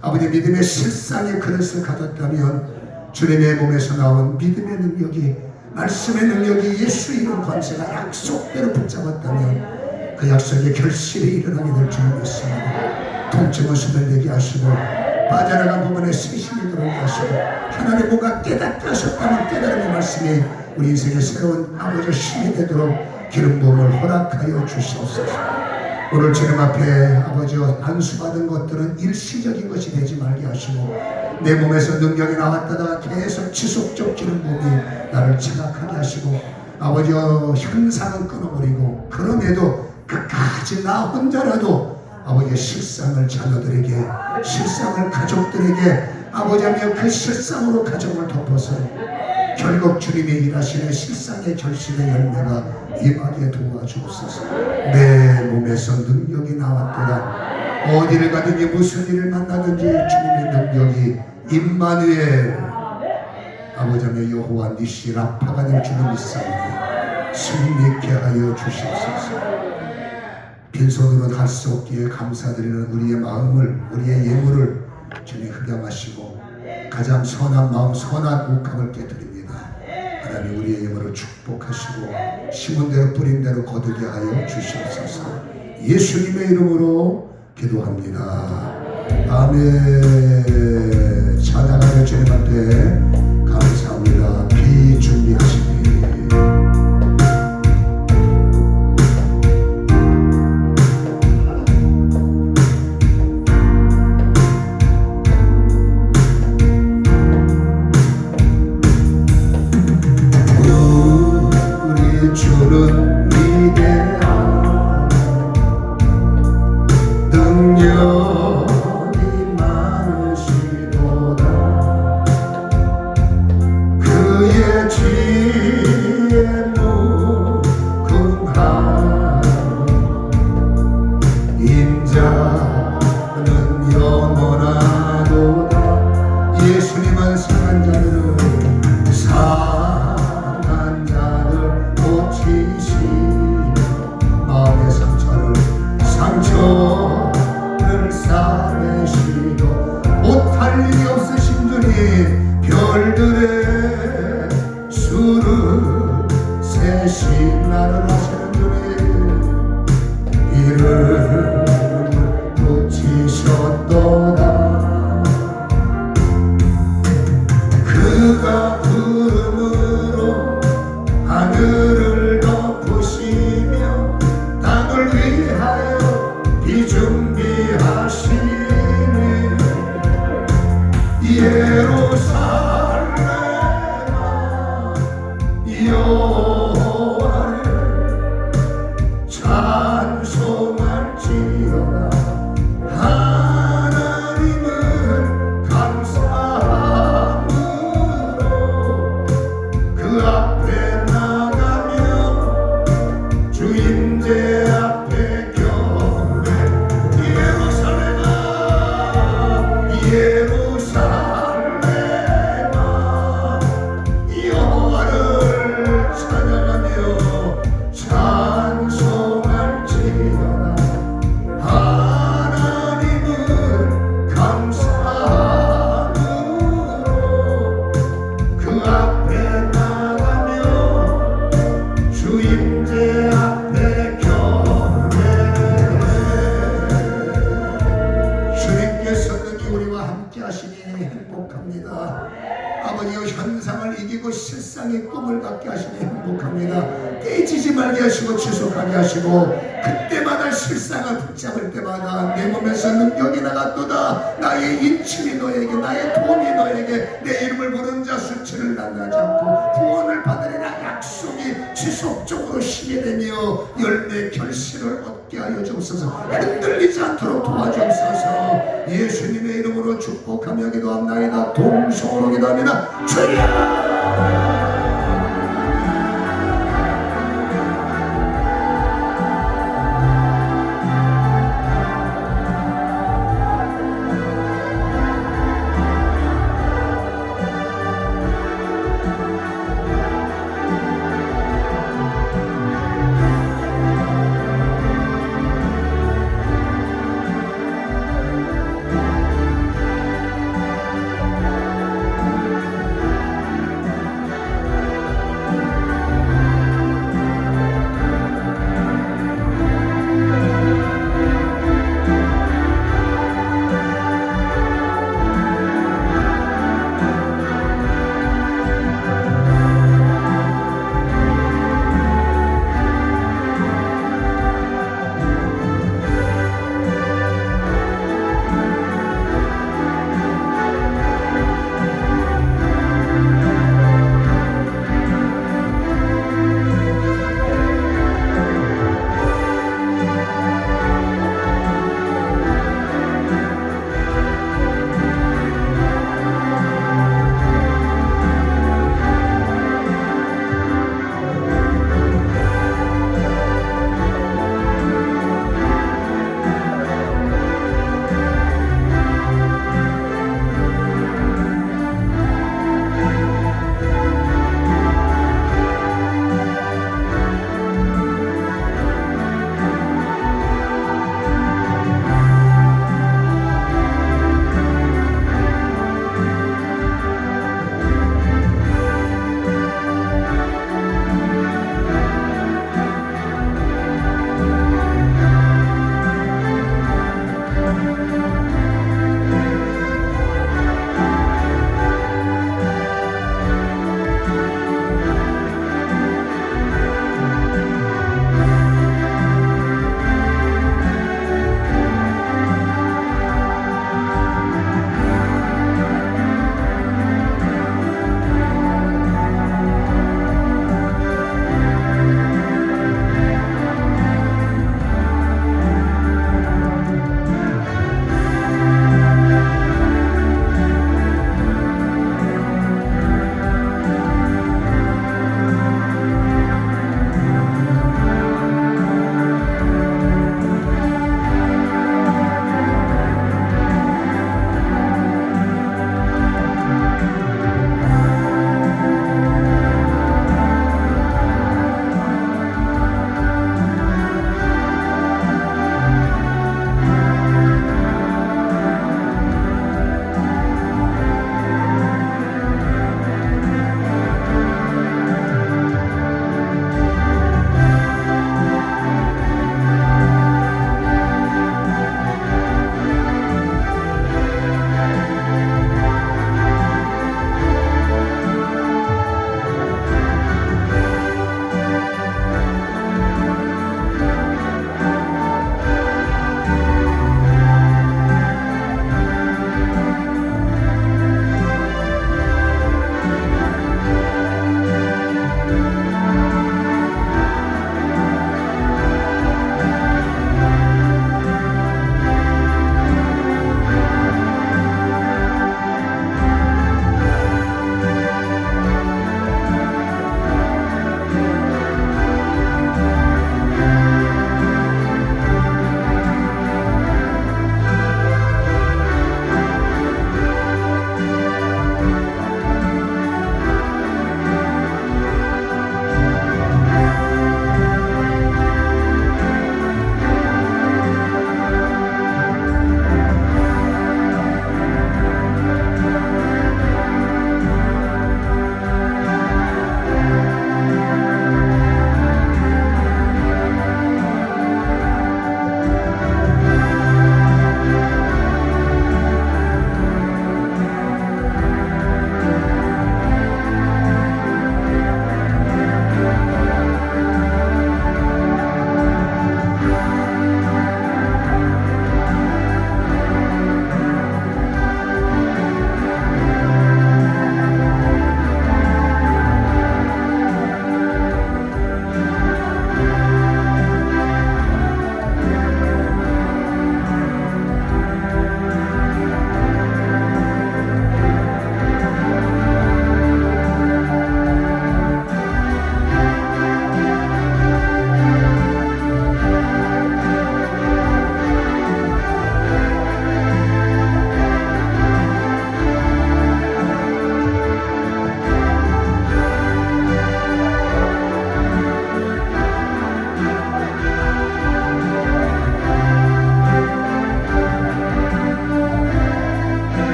A: 아버지 믿음의 실상의 그릇을 가졌다면 주님의 몸에서 나온 믿음의 능력이, 말씀의 능력이, 예수 이름 권세가 약속대로 붙잡았다면 그 약속의 결실이 일어나게 될 줄 믿습니다. 통증을 수들되게 하시고 빠져나간 부분에 신심이 들어오게 하시고 하나님의 뭔가 깨닫게 하셨다면 깨달음의 말씀이 우리 인생의 새로운 아버지 힘이 되도록 기름 부음을 허락하여 주시옵소서. 오늘 주님 앞에 아버지와 안수받은 것들은 일시적인 것이 되지 말게 하시고 내 몸에서 능력이 나왔다가 계속 지속적 기름 부음이 나를 자각하게 하시고 아버지와 현상은 끊어버리고 그럼에도 끝까지 나 혼자라도 아버지의 실상을 자녀들에게, 실상을 가족들에게 아버지하며 그 실상으로 가정을 덮어서 결국 주님이 일하시는 실상의 결실의 열매가 임하게 도와주옵소서. 내 몸에서 능력이 나왔도다. 어디를 가든지 무슨 일을 만나든지 주님의 능력이 임마누엘 아버지하며 여호와 니시 라파가 될 줄을 믿사오니 승리케 하여 주시옵소서. 빈손으로 할 수 없기에 감사드리는 우리의 마음을, 우리의 예물을 주님 흑양하시고 가장 선한 마음, 선한 욱함을 깨뜨립니다. 하나님 우리의 예물을 축복하시고 심은 대로 뿌린 대로 거두게 하여 주시옵소서. 예수님의 이름으로 기도합니다. 아멘. 찬양하는 주님 앞에 감사합니다. 비 준비하시니 주는 위대한 능력이 많으시도다. 그의 지혜 무궁한 인자는 영원하도다. 예수님은 상한 자들은 마음의 상처를 싸매시고 못할 일이 없으신 주님, 별들의 수를 세신 나를 하시는 주님, 이름을 하시니 행복합니다. 아버지여 현상을 이기고 실상의 꿈을 갖게 하시니 행복합니다. 깨지지 말게 하시고 지속하게 하시고 그때마다 실상을 붙잡을 때마다 내 몸에서 능력이 나갔도다. 나의 인침이 너에게 나의 도움이 너에게 내 이름을 부르는 자 수치를 나타나지 않고 구원을 받으리라 약속이 지속적으로 힘이 되며 열매 결실을 얻게 하여 주옵소서. 흔들리지 않도록 도와주옵소서. 예수님의 이름으로 축복하며 기도합나이다. 동성으로 기도합니다. 주여